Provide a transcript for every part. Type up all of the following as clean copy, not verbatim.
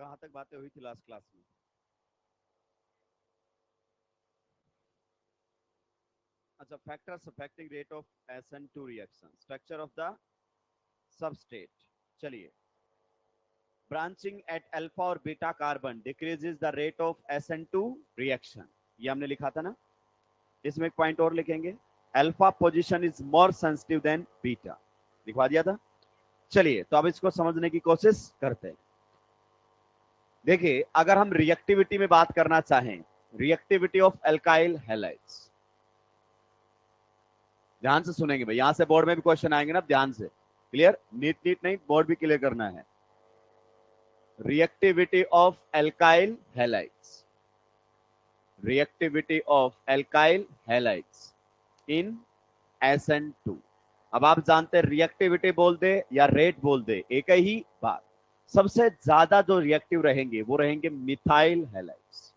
कहाँ तक बातें हुई थी लास्ट क्लास में? अच्छा, factors affecting rate of SN2 reaction, structure of the substrate. चलिए, ब्रांचिंग एट अल्फा और beta carbon decreases the rate of SN2 reaction. ये हमने लिखा था ना, इसमें एक पॉइंट और लिखेंगे, alpha position is more sensitive then beta, लिखवा दिया था। चलिए, तो अब इसको समझने की कोशिश करते हैं। देखिए, अगर हम रिएक्टिविटी में बात करना चाहें, रिएक्टिविटी ऑफ एल्काइल हैलाइड्स, ध्यान से सुनेंगे भाई, यहां से बोर्ड में भी क्वेश्चन आएंगे ना, ध्यान से, क्लियर, नीट नीट नहीं, बोर्ड भी क्लियर करना है। Reactivity of alkyl halides, reactivity of alkyl halides in SN2। अब आप जानते हैं, रिएक्टिविटी बोल दे या रेट बोल दे, एक ही बात। सबसे ज्यादा जो रिएक्टिव रहेंगे वो रहेंगे मिथाइल हैलाइड्स।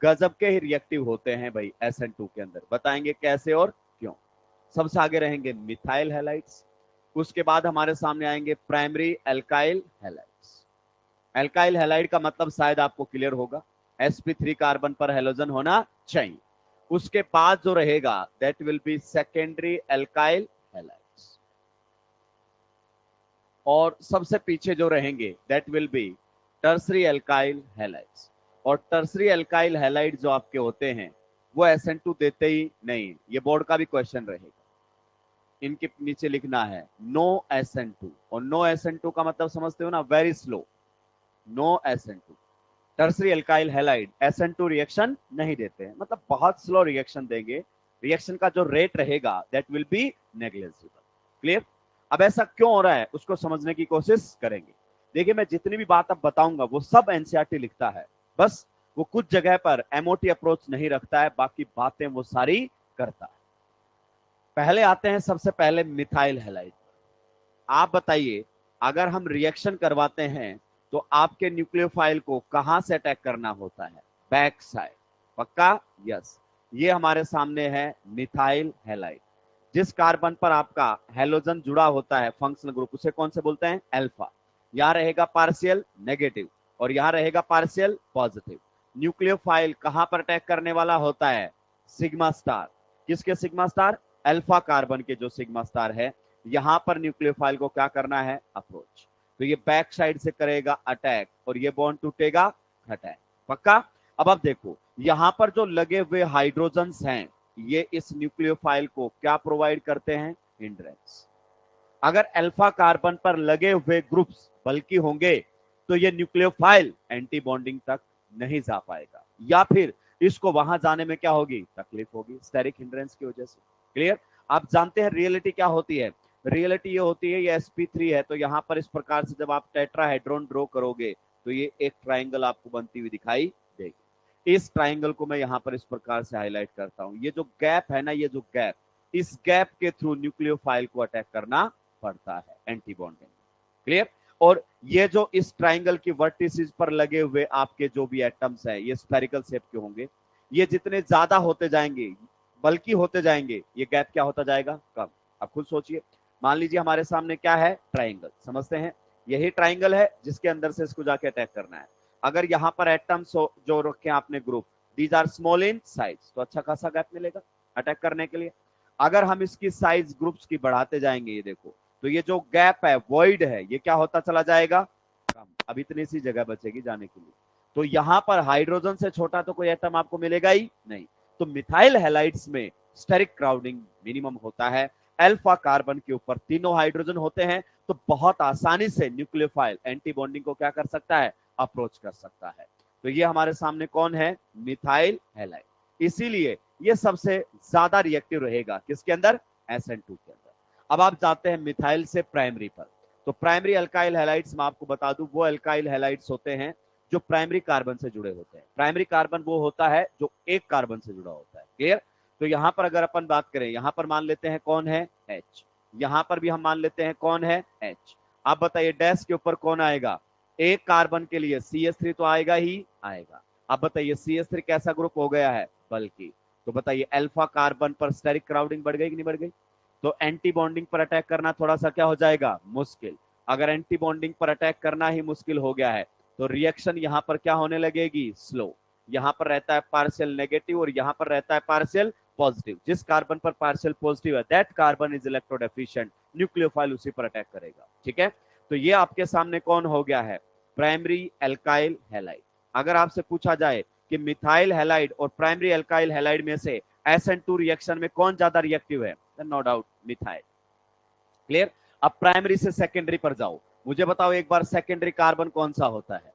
गजब के ही रिएक्टिव होते हैं भाई SN2 के अंदर, बताएंगे कैसे और क्यों। सबसे आगे रहेंगे मिथाइल हैलाइड्स, उसके बाद हमारे सामने आएंगे primary alkyl halides. Alkyl halide का मतलब शायद आपको क्लियर होगा, sp3 कार्बन पर हेलोजन होना चाहिए। उसके बाद जो रहेगा that will be secondary alkyl halides, और सबसे पीछे जो रहेंगे that will be tertiary alkyl halides. और टर्सरी एल्काइल हैलाइड जो आपके होते हैं वो SN2 देते ही नहीं, ये बोर्ड का भी क्वेश्चन रहेगा। इनके नीचे लिखना है नो SN2, और नो SN2 का मतलब समझते हो ना, very slow, no SN2। Tertiary alkyl halide SN2 reaction नहीं देते हैं, मतलब बहुत स्लो रिएक्शन देंगे, रिएक्शन का जो रेट रहेगा that will be negligible. Clear? अब ऐसा क्यों हो रहा है उसको समझने की कोशिश करेंगे। देखिए, मैं जितनी भी बात अब बताऊंगा वो सब एनसीईआरटी लिखता है, बस वो कुछ जगह पर MOT अप्रोच नहीं रखता है, बाकी बातें वो सारी करता है। पहले आते हैं सबसे पहले मिथाइल हैलाइड। आप बताइए, अगर हम रिएक्शन करवाते हैं तो आपके न्यूक्लियोफाइल को कहां से अटैक करना होता है? बैक साइड, पक्का? यस, ये हमारे सामने है मिथाइल हैलाइड। जिस कार्बन पर आपका हेलोजन जुड़ा होता है फंक्शनल ग्रुप, उसे कौन से बोलते हैं? अल्फा। यहां रहेगा पार्शियल नेगेटिव और यहां रहेगा पार्शियल पॉजिटिव। न्यूक्लियोफाइल कहां पर अटैक करने वाला होता है? Sigma star. किसके सिग्मा स्टार? अल्फा कार्बन के जो सिग्मा स्टार है, यहां पर न्यूक्लियोफाइल को क्या करना है? अप्रोच। तो ये बैक साइड से करेगा अटैक और ये बॉन्ड टूटेगा, अटैक, पक्का? अब आप देखो, यहां पर जो लगे हुए हाइड्रोजन्स हैं ये इस न्यूक्लियोफाइल को क्या प्रोवाइड करते हैं? हिंड्रेंस। अगर अल्फा कार्बन पर लगे हुए ग्रुप्स बल्कि होंगे तो ये न्यूक्लियोफाइल एंटी बॉन्डिंग तक नहीं जा पाएगा, या फिर इसको वहां जाने में क्या होगी? तकलीफ होगी, स्टेरिक हिंड्रेंस की वजह से। क्लियर? आप जानते हैं रियलिटी क्या होती है? रियलिटी ये होती है, ये sp3 है, तो यहां पर इस प्रकार से जब आप टेट्राहेड्रॉन ड्रॉ करोगे तो ये एक ट्राइंगल आपको बनती हुई दिखाई देगी। इस ट्राइंगल को मैं यहां पर इस प्रकार से हाईलाइट करता हूं, ये जो गैप है ना, ये जो गैप, इस गैप के थ्रू न्यूक्लियोफाइल को अटैक करना पड़ता है एंटी बॉन्डिंग। क्लियर? और ये जो इस ट्राइंगल की वर्टिसेस पर लगे हुए आपके जो भी एटम्स है ये स्फेरिकल शेप के होंगे, ये जितने ज्यादा होते जाएंगे, बल्कि होते जाएंगे, ये गैप क्या होता जाएगा? कम। अब खुद सोचिए, मान लीजिए हमारे सामने क्या है? ट्राइंगल, समझते हैं, यही ट्राइंगल है जिसके अंदर से इसको जाके अटैक करना है। अगर यहां पर एटम्स जो रखे आपने group, these are small in size, तो अच्छा खासा गैप मिलेगा अटैक करने के लिए। अगर हम इसकी साइज ग्रुप्स की बढ़ाते जाएंगे, ये देखो, तो ये जो गैप है, वॉइड है, ये क्या होता चला जाएगा? कम। अब इतनी सी जगह बचेगी जाने के लिए। तो यहां पर हाइड्रोजन से छोटा तो कोई एटम आपको मिलेगा ही नहीं। तो मिथाइल हैलाइड्स में स्टेरिक क्राउडिंग मिनिमम होता है, अल्फा कार्बन के ऊपर तीनों हाइड्रोजन होते हैं, तो बहुत आसानी से न्यूक्लियोफाइल एंटी बॉन्डिंग को क्या कर सकता है? अप्रोच कर सकता है। तो ये हमारे सामने कौन है? Methyl halide. इसीलिए ये सबसे ज्यादा रिएक्टिव रहेगा किसके अंदर? SN2 के अंदर। अब आप जाते हैं मिथाइल से प्राइमरी पर, तो प्राइमरी अल्काइल हैलाइड्स मैं आपको बता दूं, वो अल्काइल हैलाइड्स होते हैं जो प्राइमरी कार्बन से जुड़े होते हैं। प्राइमरी कार्बन वो होता है जो एक कार्बन से जुड़ा होता है। क्लियर? तो यहां पर अगर अपन बात करें, यहां पर मान लेते हैं कौन है? H। यहां पर भी हम मान लेते हैं कौन है? H। आप बताइए डैश के ऊपर कौन आएगा? एक कार्बन के लिए CH3 तो आएगा ही आएगा। अब बताइए CH3 कैसा ग्रुप हो गया है? बल्कि। तो बताइए अल्फा कार्बन पर स्टेरिक क्राउडिंग बढ़ गई कि नहीं बढ़ गई? तो एंटी बॉन्डिंग पर अटैक करना थोड़ा सा क्या हो जाएगा? मुश्किल। अगर एंटी बॉन्डिंग पर अटैक करना ही मुश्किल हो गया है तो रिएक्शन यहां पर क्या होने लगेगी, स्लो। यहां पर रहता है पार्शियल नेगेटिव और यहां पर रहता है पार्शियल पॉजिटिव। जिस कार्बन पर पार्शियल पॉजिटिव है दैट कार्बन इज इलेक्ट्रोडेफिशिएंट, न्यूक्लियोफाइल उसी पर अटैक करेगा। ठीक है, तो ये आपके सामने कौन हो गया है, प्राइमरी एल्काइल हैलाइड। अगर आपसे पूछा जाए कि मिथाइल हैलाइड और प्राइमरी एल्काइल हैलाइड में से SN2 रिएक्शन में कौन ज्यादा रिएक्टिव है, नो डाउट मिथाइल। क्लियर। अब प्राइमरी से सेकेंडरी पर जाओ, मुझे बताओ एक बार सेकेंडरी कार्बन कौन सा होता है,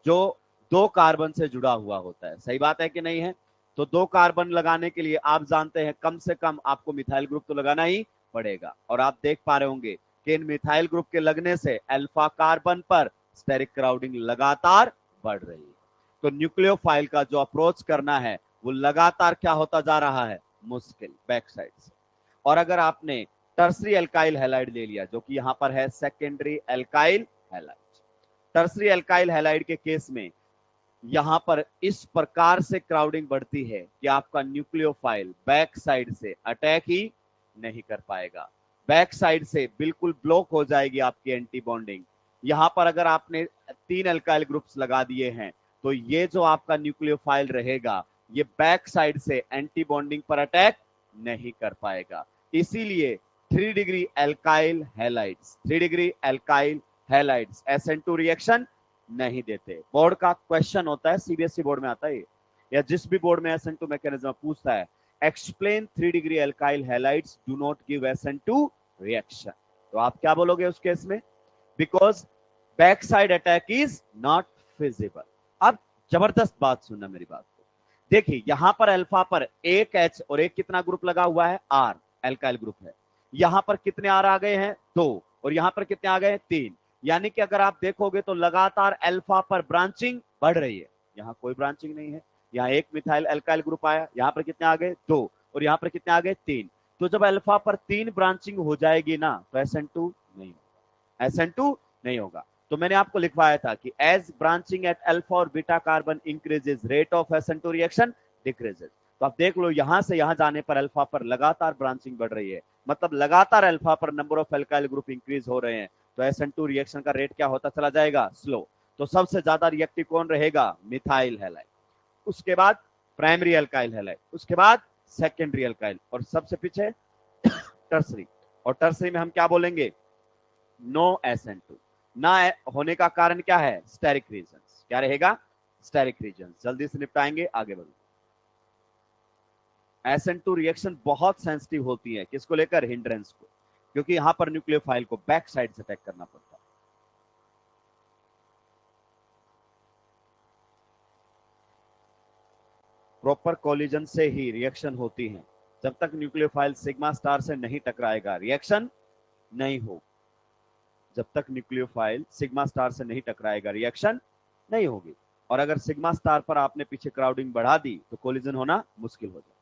जो दो कार्बन से जुड़ा हुआ होता है। सही बात है कि नहीं है। तो दो कार्बन लगाने के लिए आप जानते हैं कम से कम आपको मिथाइल ग्रुप तो लगाना ही पड़ेगा। और आप देख पा रहे होंगे कि इन मिथाइल ग्रुप के लगने से अल्फा कार्बन पर स्टेरिक क्राउडिंग लगातार बढ़ रही है। तो न्यूक्लियोफाइल का जो अप्रोच करना है वो लगातार क्या होता जा रहा है, मुश्किल, बैक साइड से। और अगर आपने टर्सरी एल्काइल हैलाइड ले लिया जो कि यहां पर है secondary alkyl halide, tertiary alkyl halide के केस में यहां पर इस प्रकार से क्राउडिंग बढ़ती है कि आपका न्यूक्लियोफाइल बैक साइड से अटैक ही नहीं कर पाएगा, बैक साइड से बिल्कुल ब्लॉक हो जाएगी आपकी एंटी बॉन्डिंग। यहां पर अगर आपने 3 एल्काइल ग्रुप्स लगा दिए हैं तो ये जो आपका न्यूक्लियोफाइल रहेगा ये बैक साइड से एंटी बॉन्डिंग पर अटैक नहीं कर पाएगा। इसीलिए 3 degree alkyl halides, 3 degree alkyl halides SN2 reaction नहीं देते। बोर्ड का क्वेश्चन होता है, CBSE बोर्ड में आता है या जिस भी बोर्ड में SN2 मैकेनिज्म पूछता है, explain 3 degree alkyl halides do not give SN2 reaction. तो आप क्या बोलोगे उस केस में, because back side attack is not feasible. अब जबरदस्त बात सुनना मेरी बात को, देखिए यहां पर अल्फा पर एक H और एक कितना ग्रुप लगा हुआ है, R एल्काइल ग्रुप है। यहां पर कितने R आ गए हैं, 2, और यहां पर कितने आ गए हैं, 3। यानी कि अगर आप देखोगे तो लगातार अल्फा पर ब्रांचिंग बढ़ रही है, यहां कोई ब्रांचिंग नहीं है। यहां एक मिथाइल अल्काइल ग्रुप आया, यहां पर कितने आ गए, 2, और यहां पर कितने आ गए, 3। तो जब अल्फा पर 3 ब्रांचिंग हो जाएगी ना तो SN2 नहीं होगा, SN2 नहीं होगा। तो मैंने आपको लिखवाया था कि एज ब्रांचिंग एट अल्फा और beta carbon increases rate of SN2 reaction decreases. तो आप देख लो यहां से यहां जाने पर अल्फा पर लगातार ब्रांचिंग बढ़ रही है, मतलब लगातार अल्फा पर number of alkyl group increase हो रहे हैं, तो SN2 रिएक्शन का रेट क्या होता चला जाएगा, स्लो। तो सबसे ज्यादा रिएक्टिव कौन रहेगा, मिथाइल हैलाइड, उसके बाद प्राइमरी एल्काइल हैलाइड, उसके बाद सेकेंडरी एल्काइल, और सबसे पीछे टर्सरी। और टर्सरी में हम क्या बोलेंगे, नो SN2। ना होने का कारण क्या है, स्टेरिक रीजंस। क्या रहेगा, स्टेरिक रीजंस। जल्दी से निपटाएंगे, आगे बढ़ो। SN2 रिएक्शन बहुत सेंसिटिव होती है, किसको लेकर, हिंड्रेंस को, क्योंकि यहां पर न्यूक्लियोफाइल को बैक साइड से अटैक करना पड़ता है। प्रॉपर कोलिजन से ही रिएक्शन होती है। जब तक न्यूक्लियोफाइल सिग्मा स्टार से नहीं टकराएगा रिएक्शन नहीं हो, जब तक न्यूक्लियोफाइल सिग्मा स्टार से नहीं टकराएगा रिएक्शन नहीं होगी। और अगर सिग्मा स्टार पर आपने पीछे क्राउडिंग बढ़ा दी तो कोलिजन होना मुश्किल हो जाए।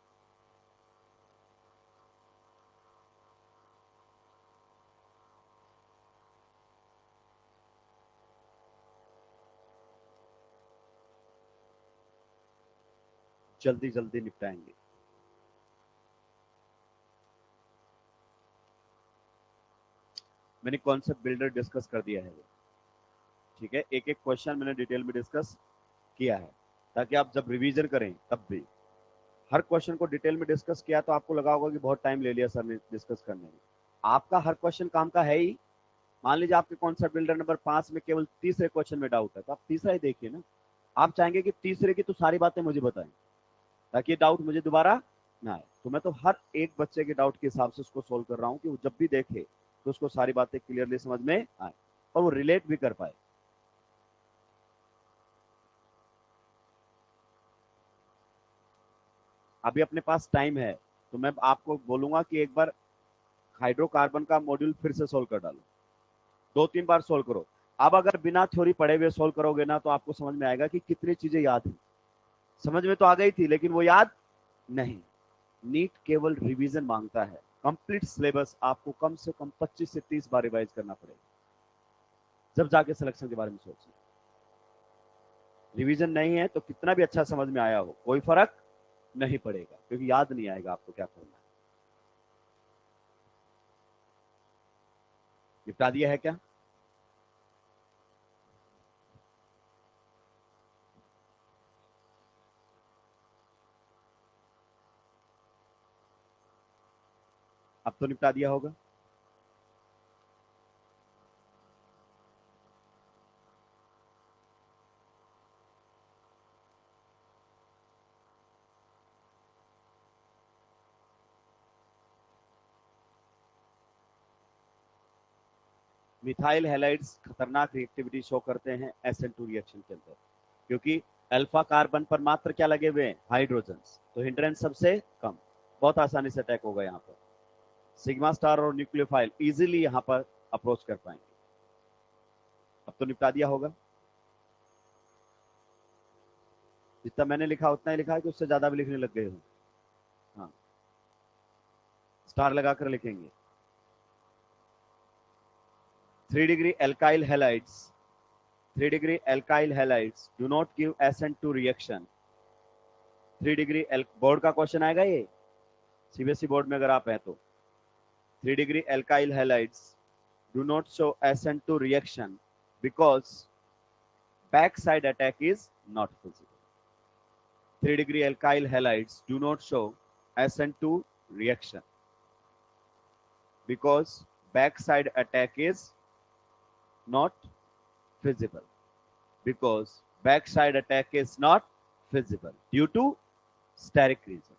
जल्दी जल्दी निपटाएंगे। मैंने कॉन्सेप्ट बिल्डर डिस्कस कर दिया है, ठीक है, एक एक क्वेश्चन मैंने डिटेल में डिस्कस किया है, ताकि आप जब रिवीजन करें तब भी हर क्वेश्चन को डिटेल में डिस्कस किया तो आपको लगा होगा कि बहुत टाइम ले लिया सर ने डिस्कस करने में। आपका हर क्वेश्चन काम का है ही। मान लीजिए आपके कॉन्सेप्ट बिल्डर नंबर 5 में केवल तीसरे क्वेश्चन में डाउट है तो आप तीसरा ही देखिए ना। आप चाहेंगे कि तीसरे की तो सारी बातें मुझे बताएं ताकि डाउट मुझे दोबारा ना आए। तो मैं तो हर एक बच्चे के डाउट के हिसाब से उसको सोल्व कर रहा हूँ कि वो जब भी देखे तो उसको सारी बातें क्लियरली समझ में आए और वो रिलेट भी कर पाए। अभी अपने पास टाइम है तो मैं आपको बोलूंगा कि एक बार हाइड्रोकार्बन का मॉड्यूल फिर से सोल्व कर डालो, 2-3 बार सोल्व करो। अब अगर बिना थ्योरी पढ़े हुए सोल्व करोगे ना तो आपको समझ में आएगा कि कितनी चीजें याद है। समझ में तो आ गई थी लेकिन वो याद नहीं। नीट केवल रिवीजन मांगता है, कंप्लीट सिलेबस आपको कम से कम 25 से 30 बार रिवाइज करना पड़ेगा जब जाके सिलेक्शन के बारे में सोचें। रिवीजन नहीं है तो कितना भी अच्छा समझ में आया हो कोई फर्क नहीं पड़ेगा क्योंकि याद नहीं आएगा आपको क्या करना है। निपटा दिया है क्या? अब तो निपटा दिया होगा। मिथाइल हैलाइड्स खतरनाक रिएक्टिविटी शो करते हैं SN2 रिएक्शन के अंदर, क्योंकि अल्फा कार्बन पर मात्र क्या लगे हुए हैं, हाइड्रोजन्स, तो हिंड्रेंस सबसे कम, बहुत आसानी से अटैक होगा। यहाँ पर सिग्मा स्टार और न्यूक्लियोफाइल इजीली यहाँ पर अप्रोच कर पाएंगे। अब तो निपटा दिया होगा। जितना मैंने लिखा उतना ही लिखा है कि उससे ज्यादा भी लिखने लग गए हो? हाँ, स्टार लगाकर लिखेंगे। 3 degree alkyl halides, 3 degree alkyl halides do not give SN2 reaction। 3 degree board का क्वेश्चन आएगा ये, सीबीएसई बोर्ड में अगर आप हैं तो। 3 degree alkyl halides do not show SN2 reaction because backside attack is not visible। 3 degree alkyl halides do not show SN2 reaction because backside attack is not visible, because backside attack is not visible due to steric reason,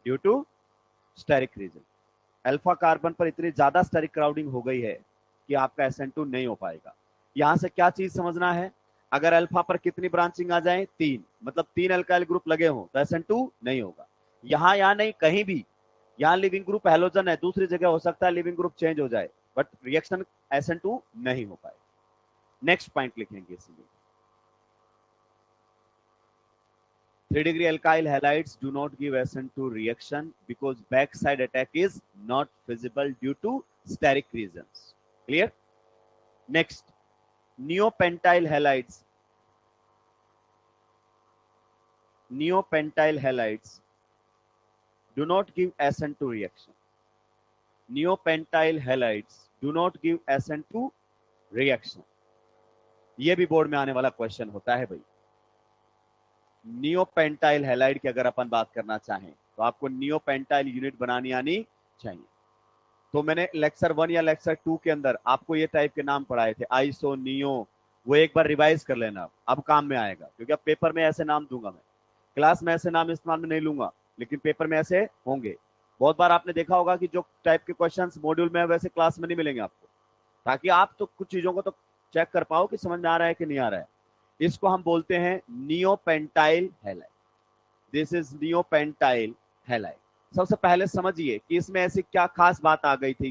due to steric reason। Alpha carbon पर इतनी ज्यादा steric crowding हो गई है कि आपका SN2 नहीं हो पाएगा। यहां से क्या चीज समझना है, अगर अल्फा पर कितनी ब्रांचिंग आ जाए, 3, मतलब 3 अल्काइल ग्रुप लगे हों तो SN2 नहीं होगा। यहां नहीं, कहीं भी, यहां लिविंग ग्रुप हैलोजन है, दूसरी जगह हो सकता है लिविंग ग्रुप चेंज हो जाए, बट रिएक्शन SN2 नहीं हो पाएगा। नेक्स्ट पॉइंट लिखेंगे इसमें, 3 degree alkyl halides do not give SN2 reaction because backside attack is not visible due to steric reasons। Clear? Next, neopentyl halides, neopentyl halides do not give SN2 reaction। neopentyl halides do not give SN2 reaction। ये भी board में आने वाला question होता है भाई। Neopentyl halide की अगर अपन बात करना चाहें तो आपको नियोपेंटाइल यूनिट बनानी आनी चाहिए। तो मैंने लेक्चर 1 या लेक्चर 2 के अंदर आपको ये टाइप के नाम पढ़ाए थे, आइसो, नियो, वो एक बार रिवाइज कर लेना, अब काम में आएगा, क्योंकि अब पेपर में ऐसे नाम दूंगा मैं, क्लास में ऐसे नाम इस्तेमाल में नहीं लूंगा, लेकिन पेपर में ऐसे होंगे। बहुत बार आपने देखा होगा कि जो टाइप के क्वेश्चन मॉड्यूल में वैसे क्लास में नहीं मिलेंगे आपको, ताकि आप तो कुछ चीजों को तो चेक कर पाओ कि समझ में आ रहा है कि नहीं आ रहा है। इसको हम बोलते हैं neopentyl halide. This is neopentyl halide. सबसे पहले समझिए कि इसमें ऐसी क्या खास बात आ गई थी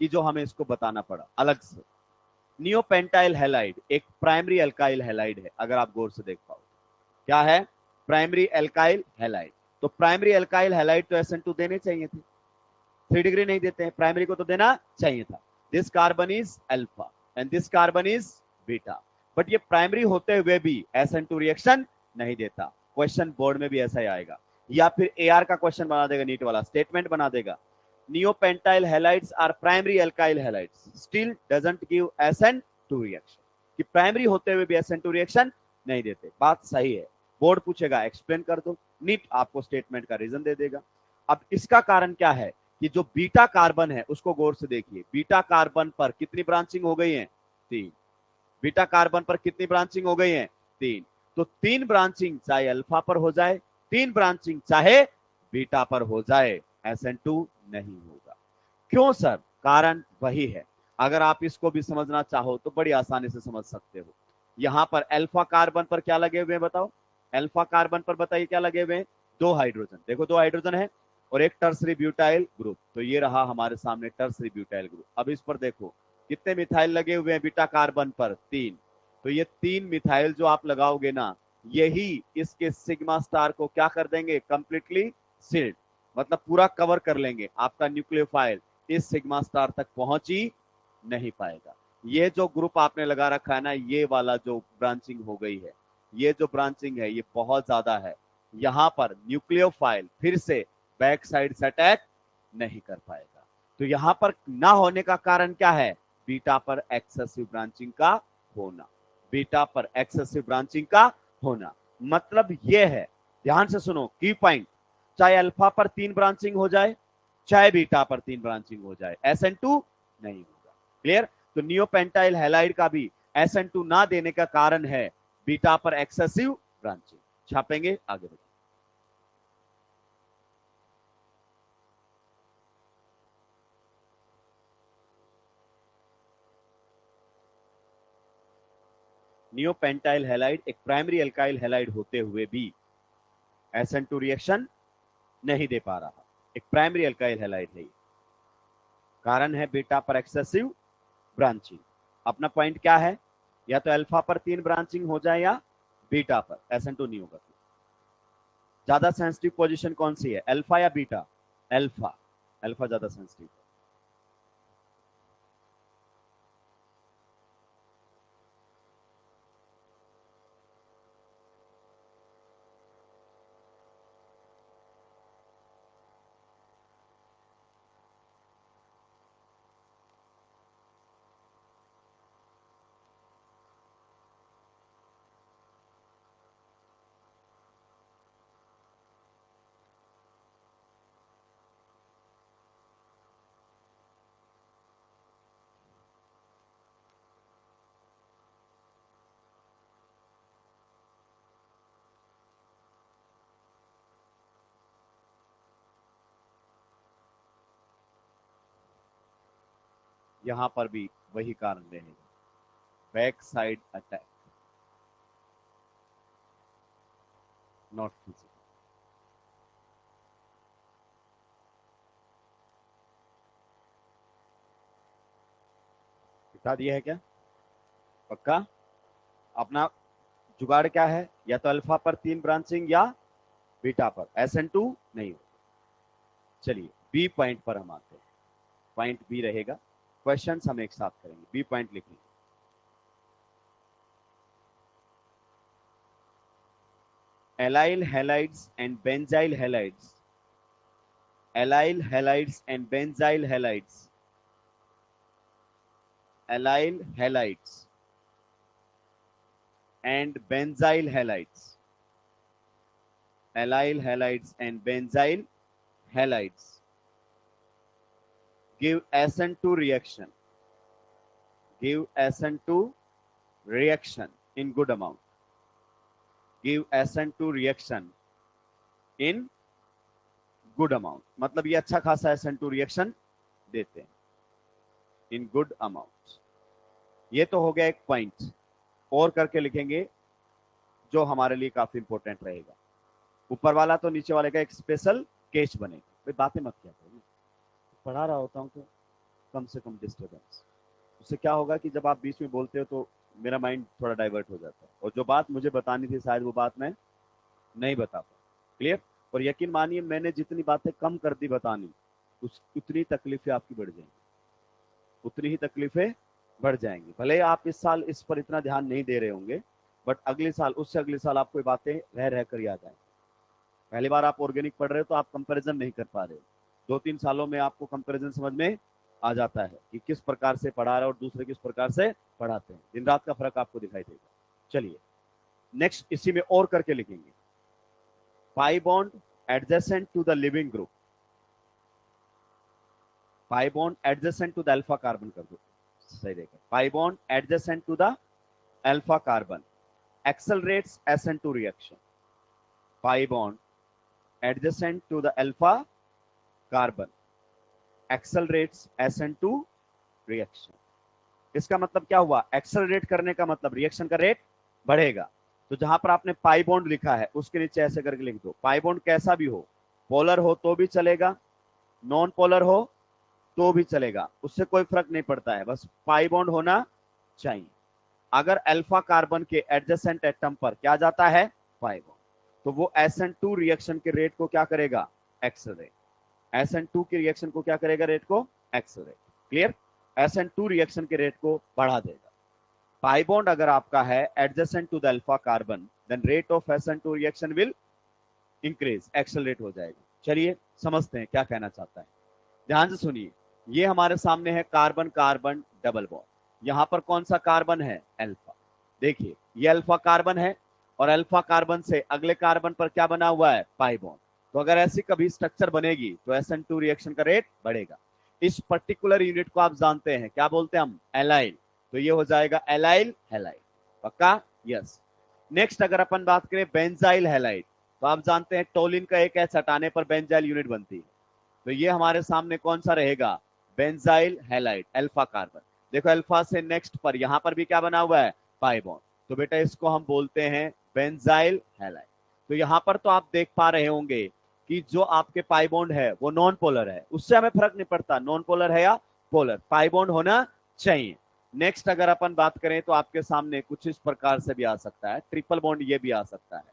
कि जो हमें इसको बताना पड़ा अलग से। नियोपेंटाइल हैलाइड एक प्राइमरी अल्काइल हैलाइड है, अगर आप गौर से देख पाओ। क्या है? Primary alkyl halide. तो प्राइमरी अल्काइल हैलाइड तो SN2 देने चाहिए थे, 3 डिग्री नहीं देते हैं, प्राइमरी को तो देना चाहिए था। This carbon is alpha and this carbon is beta, but ये प्राइमरी होते हुए भी SN2 रिएक्शन नहीं देता। क्वेश्चन बोर्ड में भी ऐसा ही आएगा, या फिर AR का क्वेश्चन बना देगा, नीट वाला स्टेटमेंट बना देगा, neopentyl halides are primary alkyl halides still doesn't give SN2 reaction, कि प्राइमरी होते हुए भी SN2 रिएक्शन नहीं देते। बात सही है, बोर्ड पूछेगा एक्सप्लेन कर दो, नीट आपको स्टेटमेंट का रीजन दे देगा। अब इसका कारण क्या है कि जो बीटा कार्बन है उसको गौर से देखिए, बीटा कार्बन पर कितनी ब्रांचिंग हो गई है? 3। बीटा कार्बन पर कितनी ब्रांचिंग हो गई है? 3। तो 3 ब्रांचिंग चाहे अल्फा पर हो जाए, 3 ब्रांचिंग चाहे बीटा पर हो जाए, SN2 नहीं होगा। क्यों सर? कारण वही है। अगर आप इसको भी समझना चाहो तो बड़ी आसानी से समझ सकते हो। यहां पर अल्फा कार्बन पर क्या लगे हुए हैं बताओ? अल्फा कार्बन पर बताइए क्या लगे हुए हैं? 2 हाइड्रोजन। देखो 2 हाइड्रोजन है और एक टर्सरी ब्यूटाइल ग्रुप, तो ये रहा हमारे सामने टर्सरी ब्यूटाइल ग्रुप। अब इस पर देखो कितने मिथाइल लगे हुए हैं बीटा कार्बन पर? 3। तो ये 3 मिथाइल जो आप लगाओगे ना, यही इसके सिग्मा स्टार को क्या कर देंगे? कंप्लीटली सील्ड, मतलब पूरा कवर कर लेंगे। आपका न्यूक्लियोफाइल इस सिग्मा स्टार तक पहुंच ही नहीं पाएगा। ये जो ग्रुप आपने लगा रखा है ना, ये वाला जो ब्रांचिंग हो गई है, ये जो ब्रांचिंग है ये बहुत ज्यादा है। यहां पर न्यूक्लियोफाइल फिर से बैक साइड से अटैक नहीं कर पाएगा। तो यहां पर ना होने का कारण क्या है? बीटा पर एक्सेसिव ब्रांचिंग का होना, बीटा पर एक्सेसिव ब्रांचिंग का होना। मतलब यह है, ध्यान से सुनो की पॉइंट, चाहे अल्फा पर 3 ब्रांचिंग हो जाए, चाहे बीटा पर 3 ब्रांचिंग हो जाए, SN2 नहीं होगा। क्लियर? तो नियोपेंटाइल हैलाइड का भी SN2 ना देने का कारण है बीटा पर एक्सेसिव ब्रांचिंग। छापेंगे, आगे बढ़ेंगे। नियोपेंटाइल हैलाइड एक प्राइमरी एल्काइल हैलाइड होते हुए भी SN2 रिएक्शन नहीं दे पा रहा, एक प्राइमरी एल्काइल हैलाइड है। कारण है बीटा पर एक्सेसिव ब्रांचिंग। अपना पॉइंट क्या है? या तो अल्फा पर 3 ब्रांचिंग हो जाए या बीटा पर, SN2 नहीं होगा। ज्यादा सेंसिटिव पोजीशन कौन सी है, अल्फा या बीटा? अल्फा, अल्फा ज्यादा सेंसिटिव। यहां पर भी वही कारण रहेगा, back side attack, not physical. बता दिया है क्या? पक्का? अपना जुगाड़ क्या है? या तो अल्फा पर 3 ब्रांचिंग या बीटा पर, SN2 नहीं हो। चलिए बी पॉइंट पर हम आते हैं। पॉइंट बी रहेगा, क्वेश्चन हम एक साथ करेंगे। बी पॉइंट लिखेंगे, allyl halides and benzyl halides, allyl halides and benzyl halides, allyl halides and benzyl halides, allyl halides and benzyl halides give SN2 reaction, give SN2 reaction in good amount, give SN2 reaction in good amount। मतलब ये अच्छा खासा SN2 reaction देते हैं in good amount. ये तो हो गया एक पॉइंट, और करके लिखेंगे जो हमारे लिए काफी इंपॉर्टेंट रहेगा। ऊपर वाला तो नीचे वाले का एक स्पेशल केस बनेगा। भाई बातें मत किया करो, पढ़ा रहा होता हूँ तो कम से कम डिस्टर्बेंस। उससे क्या होगा कि जब आप बीच में बोलते हो तो मेरा माइंड थोड़ा डाइवर्ट हो जाता है, और जो बात मुझे बतानी थी शायद वो बात मैं नहीं बता पाऊँ। क्लियर? और यकीन मानिए मैंने जितनी बातें कम कर दी बतानी, उतनी तकलीफें आपकी बढ़ जाएंगी, उतनी ही तकलीफें बढ़ जाएंगी। भले आप इस साल इस पर इतना ध्यान नहीं दे रहे होंगे, बट अगले साल, उससे अगले साल आपको ये बातें रह रह कर याद आएंगी। पहली बार आप ऑर्गेनिक पढ़ रहे हो तो आप कंपैरिजन नहीं कर पा रहे हो। 2-3 सालों में आपको कंपैरिजन समझ में आ जाता है कि किस प्रकार से पढ़ा रहे हैं और दूसरे किस प्रकार से पढ़ाते हैं। दिन रात का फर्क आपको दिखाई देगा। चलिए नेक्स्ट इसी में और करके लिखेंगे, pi bond adjacent to the leaving group, pi bond adjacent to the alpha carbon कर दो, सही रहेगा। Pi bond adjacent to the alpha carbon accelerates SN2 reaction, pi bond adjacent to the alpha carbon accelerates SN2 reaction। इसका मतलब क्या हुआ? Accelerate करने का मतलब रिएक्शन का रेट बढ़ेगा। तो जहां पर आपने पाई बॉन्ड लिखा है उसके नीचे ऐसे करके लिख दो, पाई बॉन्ड कैसा भी हो, पोलर हो तो भी चलेगा, नॉन पोलर हो तो भी चलेगा, उससे कोई फर्क नहीं पड़ता है, बस पाई बॉन्ड होना चाहिए। अगर अल्फा कार्बन के एडजेसेंट एटम पर क्या जाता है? पाई बॉन्ड, तो वो SN2 रिएक्शन के रेट को क्या करेगा? एक्सेलरेट। SN2 के रिएक्शन को क्या करेगा? रेट को एक्सेलरेट। क्लियर? SN2 रिएक्शन के रेट को बढ़ा देगा। पाई बॉन्ड अगर आपका है adjacent to the alpha carbon, then rate of SN2 reaction will increase, accelerate हो जाएगा। चलिए समझते हैं क्या कहना चाहता है, ध्यान से सुनिए। ये हमारे सामने है कार्बन कार्बन डबल बॉन्ड, यहां पर कौन सा कार्बन है? अल्फा। देखिए ये अल्फा कार्बन है और अल्फा कार्बन से अगले कार्बन पर क्या बना हुआ है? Pi bond. तो अगर ऐसी कभी स्ट्रक्चर बनेगी तो SN2 रिएक्शन का रेट बढ़ेगा। इस पर्टिकुलर यूनिट को आप जानते हैं, क्या बोलते हैं हम, एलाइल। तो ये हो जाएगा एलाइल हैलाइड। पक्का? यस। नेक्स्ट अगर अपन बात करें बेंजाइल हैलाइड, तो आप जानते हैं टोलिन का एक एच हटाने पर बेंजाइल यूनिट बनती है। तो ये हमारे सामने कौन सा रहेगा, बेंजाइल हैलाइड, अल्फा कार्बन। देखो अल्फा से नेक्स्ट पर यहां पर भी क्या बना हुआ है, पाई बॉन्ड। तो बेटा इसको हम बोलते हैं बेंजाइल हैलाइड। तो यहां पर तो आप देख पा रहे होंगे कि जो आपके पाई बॉन्ड है वो नॉन पोलर है, उससे हमें फर्क नहीं पड़ता नॉन पोलर है या पोलर, पाई बॉन्ड होना चाहिए। नेक्स्ट अगर अपन बात करें तो आपके सामने कुछ इस प्रकार से भी आ सकता है, ट्रिपल बॉन्ड ये भी आ सकता है।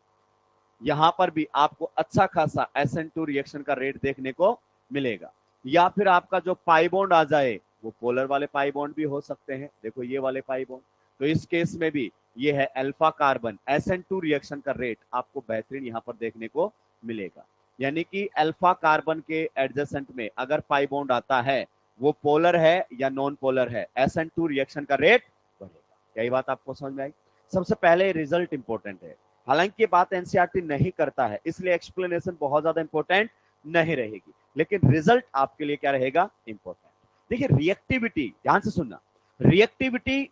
यहां पर भी आपको अच्छा खासा SN2 रिएक्शन का रेट देखने को मिलेगा। या फिर आपका जो पाई बॉन्ड आ जाए वो पोलर वाले पाई बॉन्ड भी हो सकते हैं, देखो ये वाले पाई बॉन्ड। तो इस केस में भी ये है अल्फा कार्बन, SN2 रिएक्शन का रेट आपको बेहतरीन यहां पर देखने को मिलेगा। यानी कि अल्फा कार्बन के एडजेसेंट में अगर पाई बॉन्ड आता है वो पोलर है या नॉन पोलर है, SN2 रिएक्शन का रेट बढ़ेगा। यही बात आपको समझ में आई? सबसे पहले रिजल्ट इंपॉर्टेंट है, हालांकि ये बात एनसीईआरटी नहीं करता है इसलिए एक्सप्लेनेशन बहुत ज्यादा इंपॉर्टेंट नहीं रहेगी, लेकिन रिजल्ट आपके लिए क्या रहेगा, इंपॉर्टेंट। देखिए रिएक्टिविटी, ध्यान से सुनना, रिएक्टिविटी